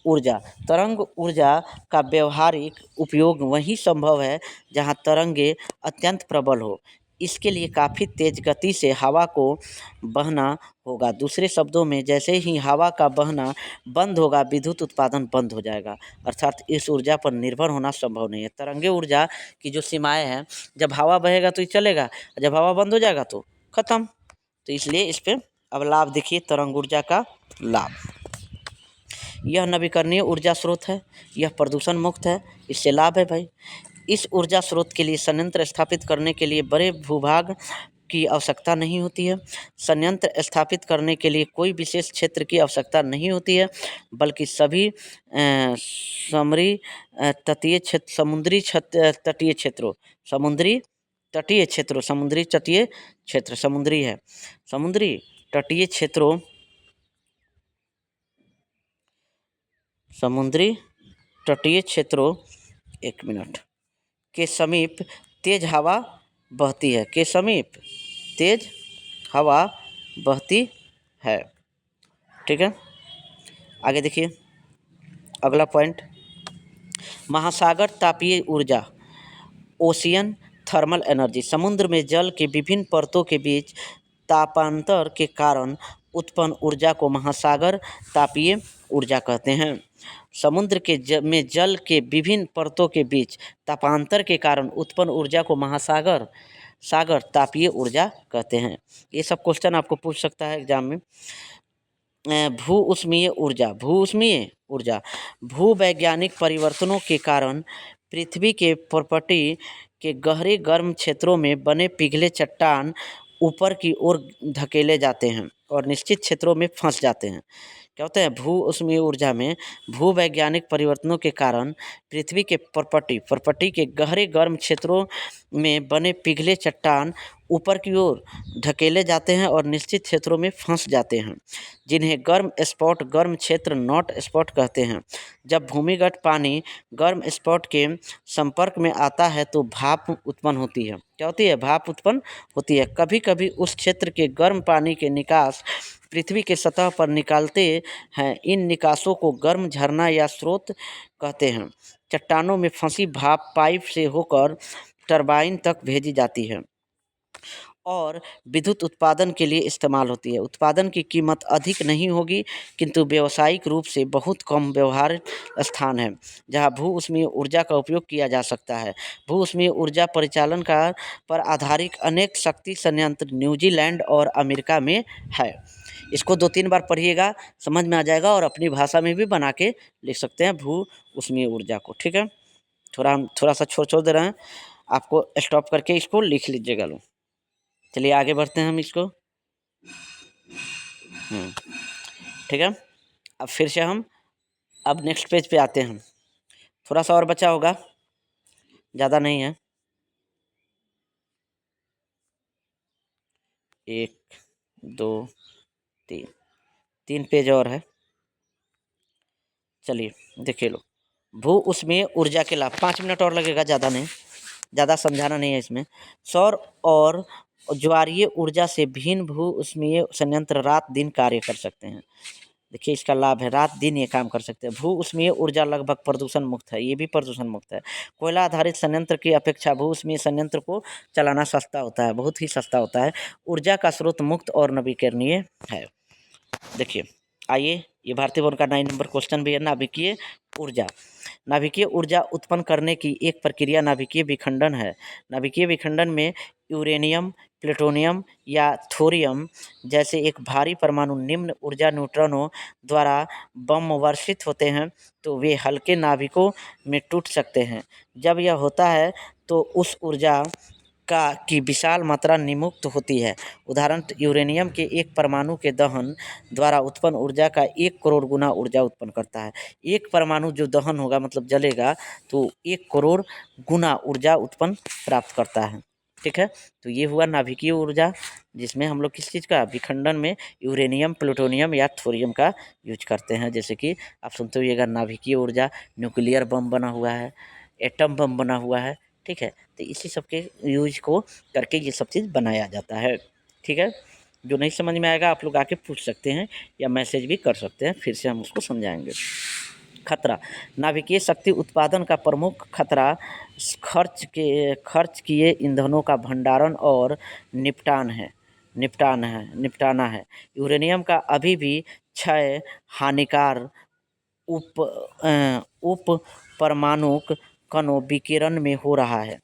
ऊर्जा का व्यवहारिक उपयोग वहीं संभव है जहां तरंगे अत्यंत प्रबल हो। इसके लिए काफ़ी तेज गति से हवा को बहना होगा। दूसरे शब्दों में, जैसे ही हवा का बहना बंद होगा विद्युत उत्पादन बंद हो जाएगा, अर्थात इस ऊर्जा पर निर्भर होना संभव नहीं है। तरंगे ऊर्जा की जो सीमाएं हैं, जब हवा बहेगा तो ये चलेगा, जब हवा बंद हो जाएगा तो ख़त्म। तो इसलिए इस पर अब लाभ देखिए, तरंग ऊर्जा का लाभ, यह नवीकरणीय ऊर्जा स्रोत है, यह प्रदूषण मुक्त है, इससे लाभ है भाई। इस ऊर्जा स्रोत के लिए संयंत्र स्थापित करने के लिए बड़े भूभाग की आवश्यकता नहीं होती है। संयंत्र स्थापित करने के लिए कोई विशेष क्षेत्र की आवश्यकता नहीं होती है, बल्कि सभी समुद्री तटीय क्षेत्रों एक मिनट के समीप तेज हवा बहती है। ठीक है, आगे देखिए अगला पॉइंट, महासागर तापीय ऊर्जा, ओशियन थर्मल एनर्जी। समुद्र में जल के विभिन्न परतों के बीच तापांतर के कारण उत्पन्न ऊर्जा को महासागर तापीय ऊर्जा कहते हैं। समुद्र में जल के विभिन्न परतों के बीच तापांतर के कारण उत्पन्न ऊर्जा को महासागर तापीय ऊर्जा कहते हैं। ये सब क्वेश्चन आपको पूछ सकता है एग्जाम में। भूउष्मीय ऊर्जा, भूवैज्ञानिक परिवर्तनों के कारण पृथ्वी के प्रॉपर्टी के गहरे गर्म क्षेत्रों में बने पिघले चट्टान ऊपर की ओर धकेले जाते हैं और निश्चित क्षेत्रों में फंस जाते हैं। क्या होता है, भू ऊष्मीय ऊर्जा में भूवैज्ञानिक परिवर्तनों के कारण पृथ्वी के परपटी के गहरे गर्म क्षेत्रों में बने पिघले चट्टान ऊपर की ओर धकेले जाते हैं और निश्चित क्षेत्रों में फंस जाते हैं, जिन्हें गर्म क्षेत्र नॉट स्पॉट कहते हैं। जब भूमिगत पानी गर्म स्पॉट के संपर्क में आता है तो भाप उत्पन्न होती है। क्या होती है, भाप उत्पन्न होती है। कभी कभी उस क्षेत्र के गर्म पानी के निकास पृथ्वी के सतह पर निकालते हैं। इन निकासों को गर्म झरना या स्रोत कहते हैं। चट्टानों में फंसी भाप पाइप से होकर टरबाइन तक भेजी जाती है और विद्युत उत्पादन के लिए इस्तेमाल होती है। उत्पादन की कीमत अधिक नहीं होगी, किंतु व्यावसायिक रूप से बहुत कम व्यवहार स्थान है जहां भू ऊष्मीय ऊर्जा का उपयोग किया जा सकता है। भू ऊष्मीय ऊर्जा परिचालन का पर आधारित अनेक शक्ति संयंत्र न्यूजीलैंड और अमेरिका में है। इसको 2-3 बार पढ़िएगा, समझ में आ जाएगा और अपनी भाषा में भी बना के लिख सकते हैं भू ऊष्मीय ऊर्जा को। ठीक है, हम थोड़ा सा छोड़ दे रहे हैं, आपको स्टॉप करके इसको लिख लीजिएगा लो। चलिए आगे बढ़ते हैं हम इसको। ठीक है, अब फिर से हम अब नेक्स्ट पेज पे आते हैं। थोड़ा सा और बचा होगा, ज़्यादा नहीं है, 1 2 3 पेज और है। चलिए देखिए लो, भू ऊष्मीय ऊर्जा के लाभ। 5 मिनट और लगेगा, ज़्यादा नहीं, ज़्यादा समझाना नहीं है इसमें। सौर और ज्वारीय ऊर्जा से भिन्न भू ऊष्मीय संयंत्र रात दिन कार्य कर सकते हैं। देखिए इसका लाभ है, रात दिन ये काम कर सकते हैं। भू ऊष्मीय ऊर्जा लगभग प्रदूषण मुक्त है, ये भी प्रदूषण मुक्त है। कोयला आधारित संयंत्र की अपेक्षा भू ऊष्मीय संयंत्र को चलाना सस्ता होता है, बहुत ही सस्ता होता है। ऊर्जा का स्रोत मुक्त और नवीकरणीय है। देखिए आइए, ये भारतीय बोर्ड का 9 नंबर क्वेश्चन भी है। नाभिकीय ऊर्जा। नाभिकीय ऊर्जा उत्पन्न करने की एक प्रक्रिया नाभिकीय विखंडन है। नाभिकीय विखंडन में यूरेनियम, प्लूटोनियम या थोरियम जैसे एक भारी परमाणु निम्न ऊर्जा न्यूट्रॉनों द्वारा बम वर्षित होते हैं तो वे हल्के नाभिकों में टूट सकते हैं। जब यह होता है तो उस ऊर्जा की विशाल मात्रा निमुक्त होती है। उदाहरण, यूरेनियम के एक परमाणु के दहन द्वारा उत्पन्न ऊर्जा का 1 करोड़ गुना ऊर्जा उत्पन्न करता है। एक परमाणु जो दहन होगा मतलब जलेगा तो 1 करोड़ गुना ऊर्जा उत्पन्न प्राप्त करता है। ठीक है, तो ये हुआ नाभिकीय ऊर्जा, जिसमें हम लोग किस चीज़ का विखंडन में यूरेनियम, प्लूटोनियम या थोरियम का यूज करते हैं। जैसे कि आप सुनते होइएगा नाभिकीय ऊर्जा, न्यूक्लियर बम बना हुआ है, एटम बम बना हुआ है। ठीक है, तो इसी सब के यूज को करके ये सब चीज़ बनाया जाता है। ठीक है, जो नहीं समझ में आएगा आप लोग आके पूछ सकते हैं या मैसेज भी कर सकते हैं, फिर से हम उसको समझाएंगे। खतरा। नाभिकीय शक्ति उत्पादन का प्रमुख खतरा खर्च किए ईंधनों का भंडारण और निपटाना है। यूरेनियम का अभी भी क्षय हानिकार उप परमाणुक कणों विकिरण में हो रहा है।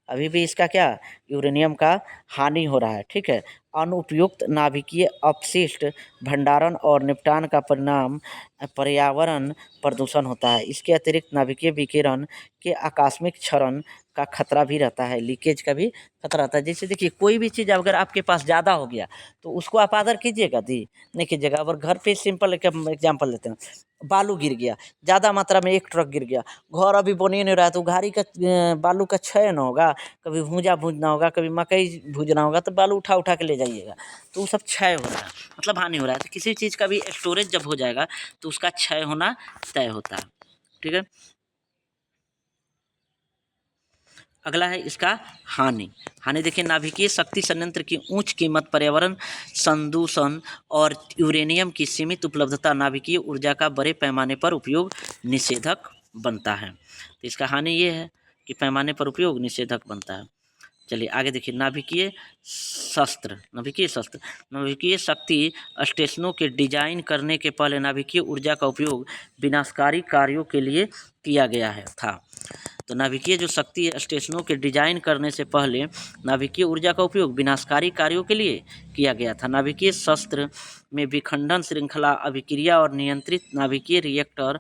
अभी भी इसका क्या, यूरेनियम का हानि हो रहा है। ठीक है, अनुपयुक्त नाभिकीय अपशिष्ट भंडारण और निपटान का परिणाम पर्यावरण प्रदूषण होता है। इसके अतिरिक्त नाभिकीय विकिरण के आकस्मिक क्षरण का खतरा भी रहता है, लीकेज का भी खतरा रहता है। जैसे देखिए कोई भी चीज़ अगर आपके पास ज़्यादा हो गया तो उसको आप आदर कीजिएगा, नहीं कीजिएगा। अगर घर पे सिंपल एक एग्जाम्पल लेते हैं, बालू गिर गया, ज़्यादा मात्रा में 1 ट्रक गिर गया, घर अभी बन ही नहीं रहा है तो गाड़ी का बालू का क्षय न होगा। कभी भूंजा भूंजना होगा, कभी मकई भूजना होगा तो बालू उठा के ले जाइएगा, तो वो सब क्षय हो रहा है, मतलब हानि हो रहा है। तो किसी चीज़ का भी स्टोरेज जब हो जाएगा तो उसका क्षय होना तय होता है। ठीक है, अगला है इसका हानि देखिए, नाभिकीय शक्ति संयंत्र की उच्च कीमत, पर्यावरण संदूषण और यूरेनियम की सीमित उपलब्धता नाभिकीय ऊर्जा का बड़े पैमाने पर उपयोग निषेधक बनता है। तो इसका हानि ये है कि पैमाने पर उपयोग निषेधक बनता है। चलिए आगे देखिए, नाभिकीय शक्ति स्टेशनों के डिजाइन करने के पहले नाभिकीय ऊर्जा का उपयोग विनाशकारी कार्यों के लिए किया गया था। तो नाभिकीय जो शक्ति स्टेशनों के डिजाइन करने से पहले नाभिकीय ऊर्जा का उपयोग विनाशकारी कार्यों के लिए किया गया था। नाभिकीय शस्त्र में विखंडन श्रृंखला अभिक्रिया और नियंत्रित नाभिकीय रिएक्टर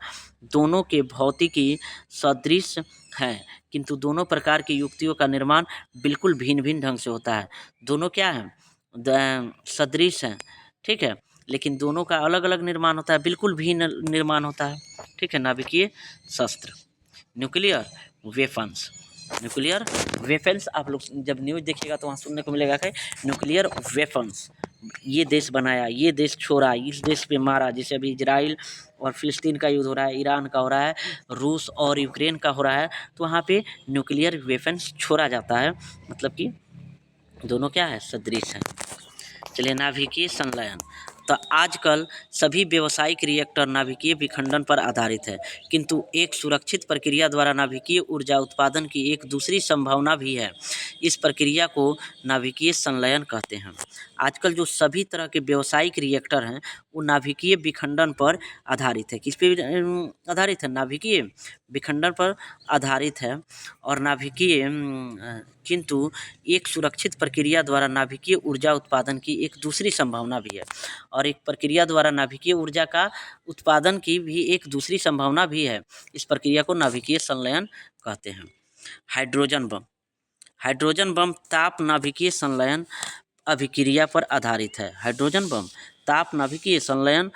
दोनों के भौतिकी सदृश हैं, किंतु दोनों प्रकार की युक्तियों का निर्माण बिल्कुल भिन्न भिन्न ढंग से होता है। दोनों क्या हैं? सदृश हैं, ठीक है, लेकिन दोनों का अलग अलग निर्माण होता है, बिल्कुल भिन्न निर्माण होता है, ठीक है। नाभिकीय शस्त्र, न्यूक्लियर वेपन्स। न्यूक्लियर वेपन्स आप लोग जब न्यूज़ देखिएगा तो वहाँ सुनने को मिलेगा कि न्यूक्लियर वेपन्स, ये देश बनाया, ये देश छोड़ा, इस देश पे मारा। जैसे अभी इजराइल और फिलिस्तीन का युद्ध हो रहा है, ईरान का हो रहा है, रूस और यूक्रेन का हो रहा है, तो वहाँ पे न्यूक्लियर वेपन्स छोड़ा जाता है, मतलब कि दोनों क्या है? सदृश हैं। चलिए, नाभिकीय संलयन। तो आजकल सभी व्यावसायिक रिएक्टर नाभिकीय विखंडन पर आधारित है, किंतु एक सुरक्षित प्रक्रिया द्वारा नाभिकीय ऊर्जा उत्पादन की एक दूसरी संभावना भी है। इस प्रक्रिया को नाभिकीय संलयन कहते हैं। आजकल जो सभी तरह के व्यावसायिक रिएक्टर हैं वो नाभिकीय विखंडन पर आधारित है। किस पे आधारित है? नाभिकीय विखंडन पर आधारित है। और नाभिकीय किंतु एक सुरक्षित प्रक्रिया द्वारा नाभिकीय ऊर्जा उत्पादन की एक दूसरी संभावना भी है। और एक प्रक्रिया द्वारा नाभिकीय ऊर्जा का उत्पादन की भी एक दूसरी संभावना भी है। इस प्रक्रिया को नाभिकीय संलयन कहते हैं। Hydrogen bomb. हाइड्रोजन बम ताप नाभिकीय संलयन अभिक्रिया पर आधारित है। हाइड्रोजन बम ताप नाभिकीय संलयन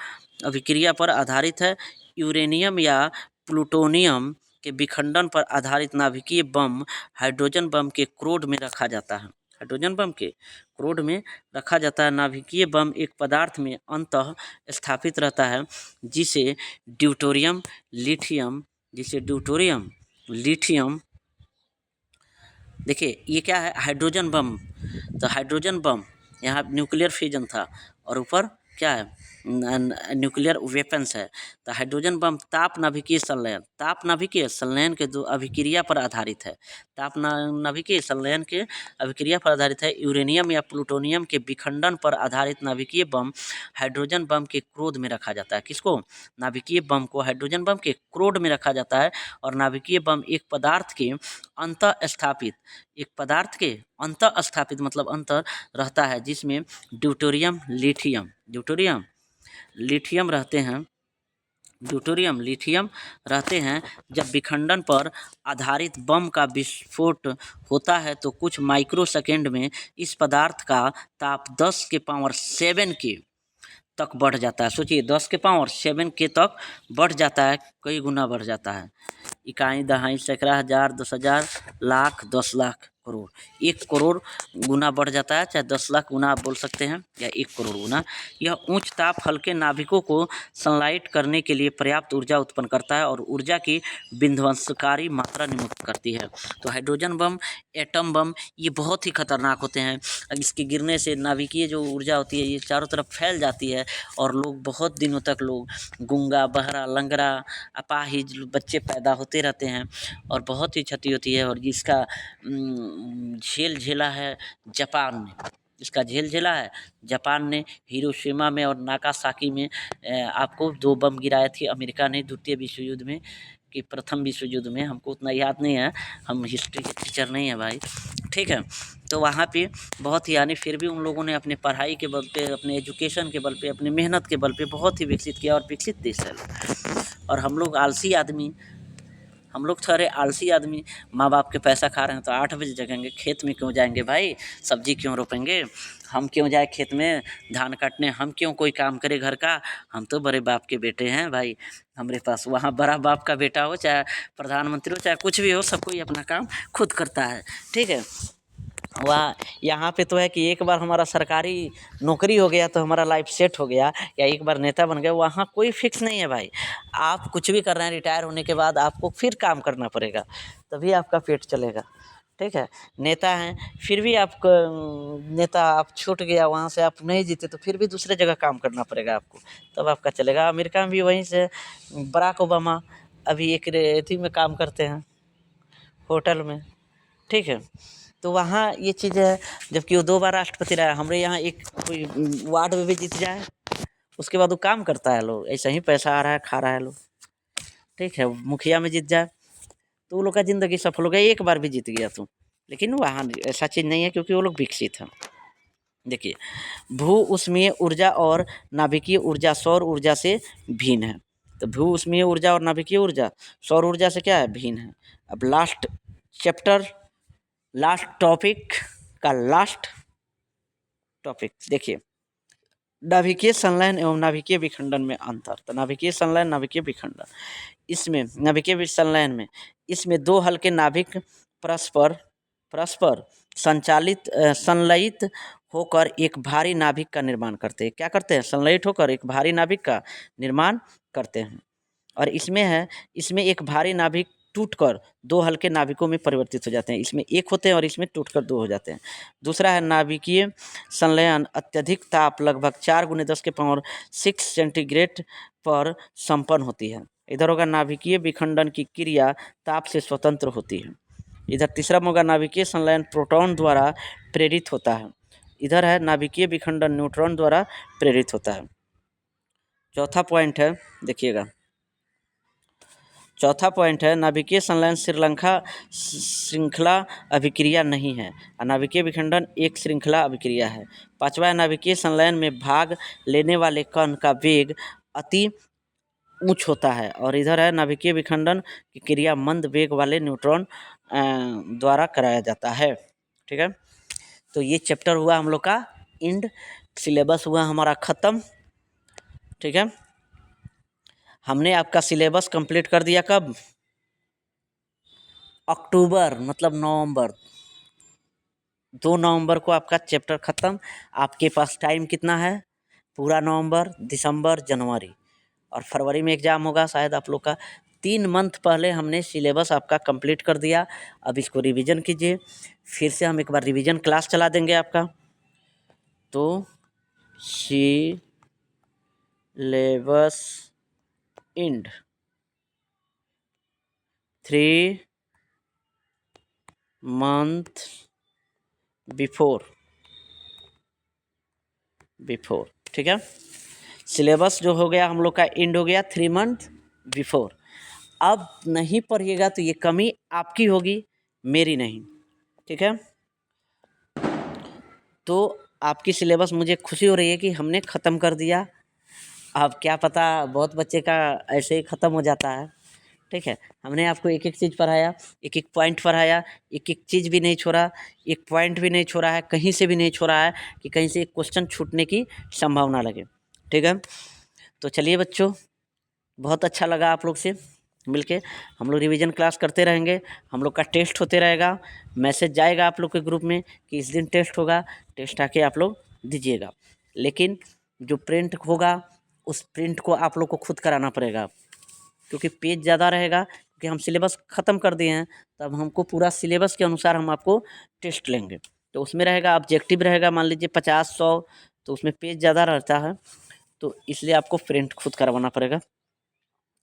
अभिक्रिया पर आधारित है। यूरेनियम या प्लूटोनियम के विखंडन पर आधारित नाभिकीय बम हाइड्रोजन बम के क्रोड में रखा जाता है। हाइड्रोजन बम के क्रोड में रखा जाता है। नाभिकीय बम एक पदार्थ में अंतः स्थापित रहता है जिसे ड्यूटेरियम लिथियम देखिए, ये क्या है? Hydrogen bomb. तो हाइड्रोजन बम यहाँ न्यूक्लियर फ्यूजन था और ऊपर क्या है? न्यूक्लियर वेपन्स है। तो हाइड्रोजन बम ताप नाभिकीय संलयन के दो अभिक्रिया पर आधारित है। ताप नाभिकीय संलयन के अभिक्रिया पर आधारित है। यूरेनियम या प्लूटोनियम के विखंडन पर आधारित नाभिकीय बम हाइड्रोजन बम के क्रोड में रखा जाता है। किसको? नाभिकीय बम को हाइड्रोजन बम के क्रोड में रखा जाता है। और नाभिकीय बम एक पदार्थ के अंतः स्थापित मतलब अंतर रहता है जिसमें ड्यूटेरियम लिथियम रहते हैं। जब विखंडन पर आधारित बम का विस्फोट होता है तो कुछ माइक्रो सेकेंड में इस पदार्थ का ताप 10 के पावर 7 के तक बढ़ जाता है। सोचिए, 10 के पावर 7 के तक बढ़ जाता है, कई गुना बढ़ जाता है। इकाई, दहाई, सैकड़ा, हज़ार, 10,000, लाख, 10 लाख, करोड़, 1 करोड़ गुना बढ़ जाता है। चाहे 10 लाख गुना आप बोल सकते हैं या 1 करोड़ गुना। यह उच्च ताप हल्के नाभिकों को सनलाइट करने के लिए पर्याप्त ऊर्जा उत्पन्न करता है और ऊर्जा की विध्वंसकारी मात्रा निमुक्त करती है। तो हाइड्रोजन बम, एटम बम ये बहुत ही खतरनाक होते हैं। इसके गिरने से नाभिकीय जो ऊर्जा होती है ये चारों तरफ फैल जाती है और लोग बहुत दिनों तक गूंगा, बहरा, लंगड़ा, अपाहिज बच्चे पैदा होते रहते हैं और बहुत ही क्षति होती है। और जिसका झेल झेला है जापान ने हिरोशिमा में और नागासाकी में आपको 2 बम गिराए थे अमेरिका ने द्वितीय विश्व युद्ध में कि प्रथम विश्व युद्ध में। हमको उतना याद नहीं है, हम हिस्ट्री के टीचर नहीं है भाई, ठीक है। तो वहाँ पे बहुत ही, यानी फिर भी उन लोगों ने अपने पढ़ाई के बल पे, अपने एजुकेशन के बल पे, अपनी मेहनत के बल पे बहुत ही विकसित किया और विकसित देश है। और हम लोग थोड़े आलसी आदमी माँ बाप के पैसा खा रहे हैं तो 8 बजे जगेंगे, खेत में क्यों जाएंगे भाई? सब्जी क्यों रोपेंगे? हम क्यों जाए खेत में धान काटने? हम क्यों कोई काम करे घर का? हम तो बड़े बाप के बेटे हैं भाई। हमारे पास वहाँ बड़ा बाप का बेटा हो, चाहे प्रधानमंत्री हो, चाहे कुछ भी हो, सब कोई अपना काम खुद करता है, ठीक है। वहाँ यहाँ पे तो है कि एक बार हमारा सरकारी नौकरी हो गया तो हमारा लाइफ सेट हो गया, या एक बार नेता बन गया, वहाँ कोई फिक्स नहीं है भाई। आप कुछ भी कर रहे हैं, रिटायर होने के बाद आपको फिर काम करना पड़ेगा, तभी आपका पेट चलेगा, ठीक है। नेता हैं, फिर भी आप छूट गया, वहाँ से आप नहीं जीते तो फिर भी दूसरे जगह काम करना पड़ेगा आपको, तब आपका चलेगा। अमेरिका में भी वहीं से बराक ओबामा अभी एक एथी में काम करते हैं, होटल में, ठीक है। तो वहाँ ये चीज़ है, जबकि वो 2 बार राष्ट्रपति रहा। हमारे यहाँ एक कोई वार्ड में भी जीत जाए उसके बाद वो काम करता है, लोग ऐसा ही पैसा आ रहा है, खा रहा है लोग, ठीक है। मुखिया में जीत जाए तो वो लोग का ज़िंदगी सफल हो गया, एक बार भी जीत गया तो। लेकिन वहाँ ऐसा चीज़ नहीं है क्योंकि वो लोग विकसित हैं। देखिए, भू ऊष्मीय ऊर्जा और नाभिकीय ऊर्जा सौर ऊर्जा से भिन्न है। तो भू ऊष्मीय ऊर्जा और नाभिकीय ऊर्जा सौर ऊर्जा से क्या है, भिन्न है। अब लास्ट चैप्टर, लास्ट टॉपिक का लास्ट टॉपिक देखिए, नाभिकीय संलयन एवं नाभिकीय विखंडन में अंतर। तो नाभिकीय संलयन, नाभिकीय विखंडन, इसमें नाभिकीय संलयन में इसमें दो हल्के नाभिक परस्पर संलयित होकर एक भारी नाभिक का निर्माण करते हैं। क्या करते हैं, संलयित होकर एक भारी नाभिक का निर्माण करते हैं। और इसमें एक भारी नाभिक टूटकर दो हल्के नाभिकों में परिवर्तित हो जाते हैं। इसमें एक होते हैं और इसमें टूटकर दो हो जाते हैं। दूसरा है नाभिकीय संलयन अत्यधिक ताप लगभग 4×10⁻⁶ सेंटीग्रेड पर संपन्न होती है। इधर होगा नाभिकीय विखंडन की क्रिया ताप से स्वतंत्र होती है। इधर तीसरा होगा नाभिकीय संलयन प्रोटॉन द्वारा प्रेरित होता है। इधर है नाभिकीय विखंडन न्यूट्रॉन द्वारा प्रेरित होता है। चौथा पॉइंट है, देखिएगा, चौथा पॉइंट है नाभिकीय संलयन श्रृंखला अभिक्रिया नहीं है, नाभिकीय विखंडन एक श्रृंखला अभिक्रिया है। पांचवा है नाभिकीय संलयन में भाग लेने वाले कण का वेग अति उच्च होता है। और इधर है नाभिकीय विखंडन की क्रिया मंद वेग वाले न्यूट्रॉन द्वारा कराया जाता है। ठीक है, तो ये चैप्टर हुआ हम लोग का एंड, सिलेबस हुआ हमारा ख़त्म। ठीक है, हमने आपका सिलेबस कंप्लीट कर दिया कब, अक्टूबर मतलब नवंबर, 2 नवंबर को आपका चैप्टर ख़त्म। आपके पास टाइम कितना है, पूरा नवंबर, दिसंबर, जनवरी और फरवरी में एग्ज़ाम होगा शायद आप लोग का। 3 मंथ पहले हमने सिलेबस आपका कंप्लीट कर दिया। अब इसको रिवीजन कीजिए, फिर से हम एक बार रिवीजन क्लास चला देंगे आपका। तो सिलेबस एंड 3 मंथ बिफोर, ठीक है, सिलेबस जो हो गया हम लोग का एंड हो गया 3 मंथ बिफोर। अब नहीं पढ़िएगा तो ये कमी आपकी होगी, मेरी नहीं। ठीक है, तो आपकी सिलेबस मुझे खुशी हो रही है कि हमने ख़त्म कर दिया। अब क्या पता बहुत बच्चे का ऐसे ही ख़त्म हो जाता है। ठीक है, हमने आपको एक एक चीज़ पढ़ाया, एक एक पॉइंट पढ़ाया, एक एक चीज़ भी नहीं छोड़ा, एक पॉइंट भी नहीं छोड़ा है, कहीं से भी नहीं छोड़ा है कि कहीं से एक क्वेश्चन छूटने की संभावना लगे। ठीक है, तो चलिए बच्चों, बहुत अच्छा लगा आप लोग से मिलके। हम लोग रिवीजन क्लास करते रहेंगे, हम लोग का टेस्ट होते रहेगा, मैसेज जाएगा आप लोग के ग्रुप में कि इस दिन टेस्ट होगा, टेस्ट आके आप लोग दीजिएगा। लेकिन जो प्रिंट होगा उस प्रिंट को आप लोग को खुद कराना पड़ेगा, क्योंकि पेज ज़्यादा रहेगा, क्योंकि हम सिलेबस ख़त्म कर दिए हैं। तब हमको पूरा सिलेबस के अनुसार हम आपको टेस्ट लेंगे। तो उसमें रहेगा ऑब्जेक्टिव रहेगा, मान लीजिए 50-100, तो उसमें पेज ज़्यादा रहता है, तो इसलिए आपको प्रिंट खुद करवाना पड़ेगा।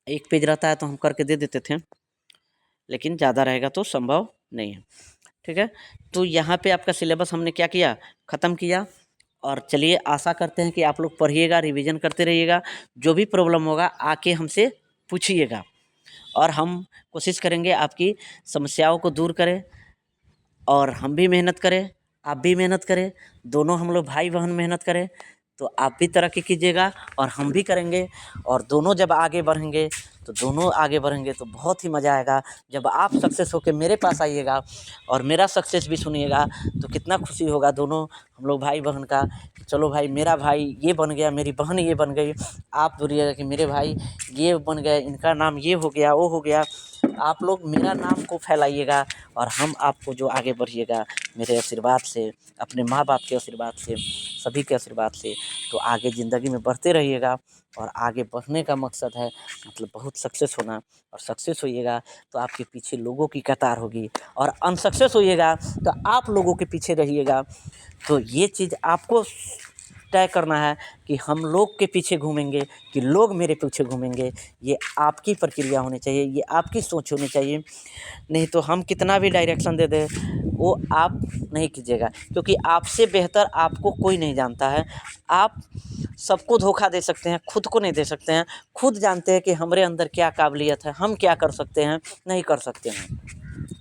एक पेज रहता है तो हम करके दे देते थे, लेकिन ज़्यादा रहेगा तो संभव नहीं है। ठीक है, तो यहाँ पे आपका सिलेबस हमने क्या किया, ख़त्म किया। और चलिए, आशा करते हैं कि आप लोग पढ़िएगा, रिवीजन करते रहिएगा। जो भी प्रॉब्लम होगा आके हमसे पूछिएगा, और हम कोशिश करेंगे आपकी समस्याओं को दूर करें। और हम भी मेहनत करें, आप भी मेहनत करें, दोनों हम लोग भाई बहन मेहनत करें, तो आप भी तरक्की कीजिएगा और हम भी करेंगे। और दोनों जब आगे बढ़ेंगे तो बहुत ही मज़ा आएगा। जब आप सक्सेस होकर मेरे पास आइएगा और मेरा सक्सेस भी सुनिएगा तो कितना खुशी होगा दोनों हम लोग भाई बहन का। चलो भाई, मेरा भाई ये बन गया, मेरी बहन ये बन गई। आप बोलिएगा कि मेरे भाई ये बन गए, इनका नाम ये हो गया, वो हो गया। आप लोग मेरा नाम को फैलाइएगा और हम आपको जो आगे बढ़िएगा मेरे आशीर्वाद से, अपने माँ बाप के आशीर्वाद से, सभी के आशीर्वाद से, तो आगे ज़िंदगी में बढ़ते रहिएगा। और आगे बढ़ने का मकसद है मतलब बहुत सक्सेस होना, और सक्सेस होइएगा तो आपके पीछे लोगों की कतार होगी, और अनसक्सेस होइएगा तो आप लोगों के पीछे रहिएगा। तो ये चीज़ आपको तय करना है कि हम लोग के पीछे घूमेंगे कि लोग मेरे पीछे घूमेंगे। ये आपकी प्रक्रिया होनी चाहिए, ये आपकी सोच होनी चाहिए। नहीं तो हम कितना भी डायरेक्शन दे दें वो आप नहीं कीजिएगा, क्योंकि आपसे बेहतर आपको कोई नहीं जानता है। आप सबको धोखा दे सकते हैं, खुद को नहीं दे सकते हैं। खुद जानते हैं कि हमारे अंदर क्या काबिलियत है, हम क्या कर सकते हैं, नहीं कर सकते हैं।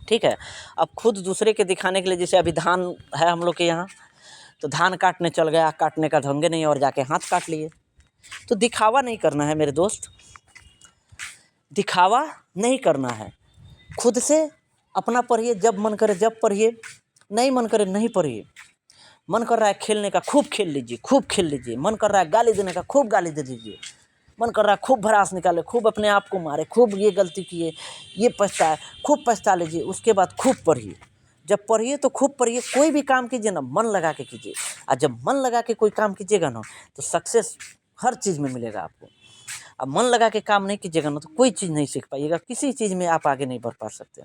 ठीक है, अब खुद दूसरे के दिखाने के लिए, जैसे अभी धान है हम लोग के यहाँ, तो धान काटने चल गया, काटने का ढंग नहीं और जाके हाथ काट लिए। तो दिखावा नहीं करना है मेरे दोस्त, दिखावा नहीं करना है, खुद से अपना पढ़िए, जब मन करे जब पढ़िए, नहीं मन करे नहीं पढ़िए। मन कर रहा है खेलने का, खूब खेल लीजिए, खूब खेल लीजिए। मन कर रहा है गाली देने का, खूब गाली दे दीजिए। मन कर रहा है खूब भड़ास निकाले, खूब अपने आप को मारे, खूब ये गलती किए, ये पछताए, खूब पछता लीजिए। उसके बाद खूब पढ़िए। जब पढ़िए तो खूब पढ़िए। कोई भी काम कीजिए ना, मन लगा के कीजिए। और जब मन लगा के कोई काम कीजिएगा ना, तो सक्सेस हर चीज़ में मिलेगा आपको। अब मन लगा के काम नहीं कीजिएगा ना, तो कोई चीज़ नहीं सीख पाइएगा, किसी चीज़ में आप आगे नहीं बढ़ पा सकते।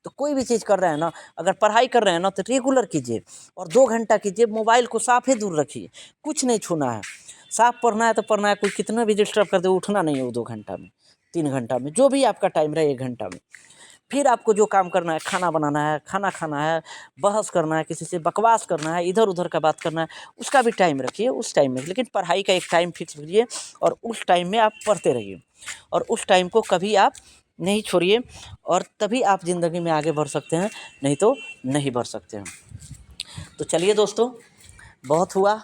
तो कोई भी चीज़ कर रहे हैं ना, अगर पढ़ाई कर रहे हैं ना, तो रेगुलर कीजिए और 2 घंटा कीजिए। मोबाइल को साफ़ ही दूर रखिए, कुछ नहीं छूना है। साफ पढ़ना है तो पढ़ना है, कोई कितना भी डिस्टर्ब कर दे, उठना नहीं है वो 2 घंटा में, 3 घंटा में, जो भी आपका टाइम रहे 1 घंटा में। फिर आपको जो काम करना है, खाना बनाना है, खाना खाना है, बहस करना है, किसी से बकवास करना है, इधर-उधर का बात करना है, उसका भी टाइम रखिए, उस टाइम में। लेकिन पढ़ाई का एक टाइम फिक्स कीजिए और उस टाइम में आप पढ़ते रहिए और उस टाइम को कभी आप नहीं छोड़िए, और तभी आप ज़िंदगी में आगे बढ़ सकते हैं, नहीं तो नहीं बढ़ सकते हैं। तो चलिए दोस्तों, बहुत हुआ,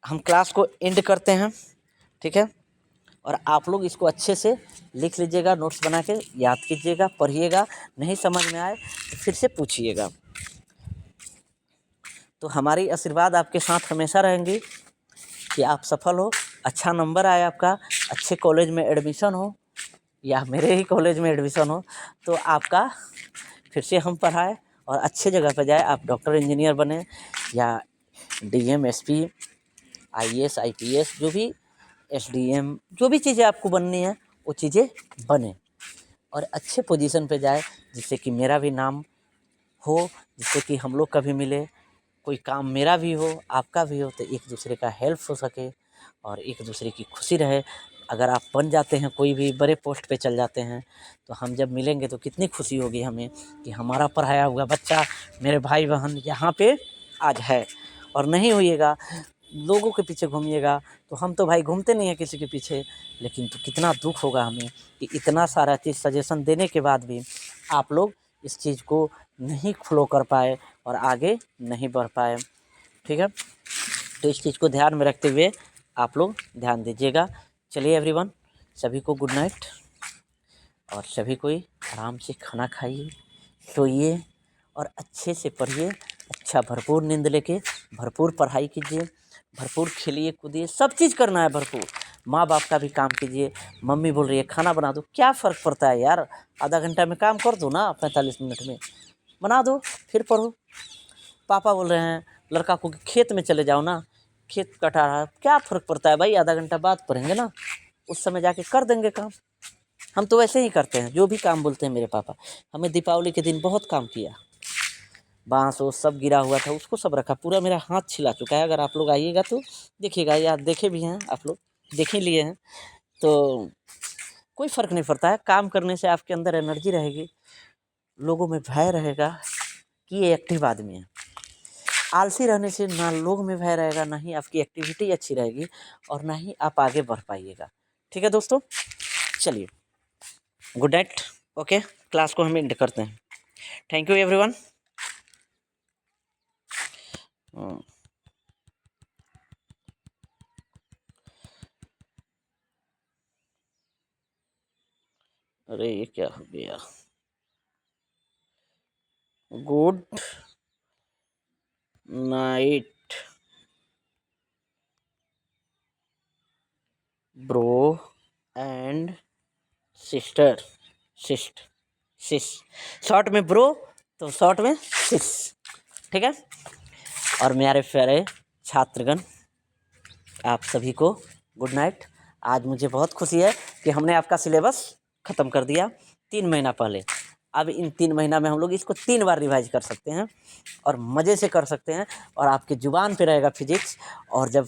हम क्लास को एंड करते हैं, ठीक है। और आप लोग इसको अच्छे से लिख लीजिएगा, नोट्स बना के याद कीजिएगा, पढ़िएगा। नहीं समझ में आए तो फिर से पूछिएगा। तो हमारी आशीर्वाद आपके साथ हमेशा रहेंगी कि आप सफल हो, अच्छा नंबर आए आपका, अच्छे कॉलेज में एडमिशन हो, या मेरे ही कॉलेज में एडमिशन हो, तो आपका फिर से हम पढ़ाए और अच्छे जगह पर जाए। आप डॉक्टर इंजीनियर बने, या डीएम एसपी आईएएस आईपीएस, जो भी एसडीएम, जो भी चीज़ें आपको बननी है वो चीज़ें बने और अच्छे पोजीशन पे जाए, जिससे कि मेरा भी नाम हो, जिससे कि हम लोग कभी मिले, कोई काम मेरा भी हो, आपका भी हो, तो एक दूसरे का हेल्प हो सके और एक दूसरे की खुशी रहे। अगर आप बन जाते हैं, कोई भी बड़े पोस्ट पे चल जाते हैं, तो हम जब मिलेंगे तो कितनी खुशी होगी हमें कि हमारा पढ़ाया हुआ बच्चा, मेरे भाई बहन यहाँ पे आज है। और नहीं होइएगा, लोगों के पीछे घूमिएगा, तो हम तो भाई घूमते नहीं हैं किसी के पीछे, लेकिन तो कितना दुख होगा हमें कि इतना सारा चीज़ सजेशन देने के बाद भी आप लोग इस चीज़ को नहीं फॉलो कर पाए और आगे नहीं बढ़ पाए, ठीक है। तो इस चीज़ को ध्यान में रखते हुए आप लोग ध्यान दीजिएगा। चलिए एवरीवन, सभी को गुड नाइट, और सभी कोई आराम से खाना खाइए, सोइए और अच्छे से पढ़िए। अच्छा भरपूर नींद लेके भरपूर पढ़ाई कीजिए, भरपूर खेलिए कूदिए, सब चीज़ करना है भरपूर। माँ बाप का भी काम कीजिए। मम्मी बोल रही है खाना बना दो, क्या फ़र्क पड़ता है यार, आधा घंटा में काम कर दो ना, 45 मिनट में बना दो, फिर पढ़ो। पापा बोल रहे हैं लड़का को कि खेत में चले जाओ ना, खेत कटा रहा है, क्या फ़र्क पड़ता है भाई, आधा घंटा बाद पढ़ेंगे ना, उस समय जाके कर देंगे काम। हम तो वैसे ही करते हैं, जो भी काम बोलते हैं मेरे पापा। हमें दीपावली के दिन बहुत काम किया, बाँस वो सब गिरा हुआ था, उसको सब रखा, पूरा मेरा हाथ छिला चुका है। अगर आप लोग आइएगा तो देखिएगा, या देखे भी हैं आप लोग, देख ही लिए हैं, तो कोई फ़र्क नहीं पड़ता है। काम करने से आपके अंदर एनर्जी रहेगी, लोगों में भय रहेगा कि ये एक्टिव आदमी है। आलसी रहने से ना लोग में भय रहेगा, ना ही आपकी एक्टिविटी अच्छी रहेगी, और ना ही आप आगे बढ़ पाइएगा। ठीक है दोस्तों, चलिए गुड नाइट। ओके, क्लास को हम एंड करते हैं। Thank you everyone. अरे ये क्या हो गया, good night bro and sister, सिस्ट सिस, शॉर्ट में ब्रो तो शॉर्ट में सिस, ठीक है। और मेरे प्यारे छात्रगण, आप सभी को गुड नाइट। आज मुझे बहुत खुशी है कि हमने आपका सिलेबस ख़त्म कर दिया 3 महीना पहले। अब इन 3 महीना में हम लोग इसको 3 बार रिवाइज कर सकते हैं और मज़े से कर सकते हैं, और आपके ज़ुबान पे रहेगा फिजिक्स। और जब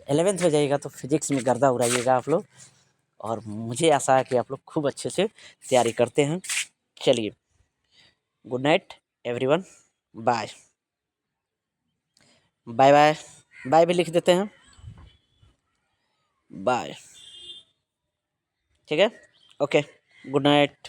11th में जाइएगा तो फिजिक्स में गर्दा उड़ाइएगा आप लोग, और मुझे आशा है कि आप लोग खूब अच्छे से तैयारी करते हैं। चलिए good night everyone, bye bye bye bye भी लिख देते हैं, बाय, ठीक है। Okay, good night.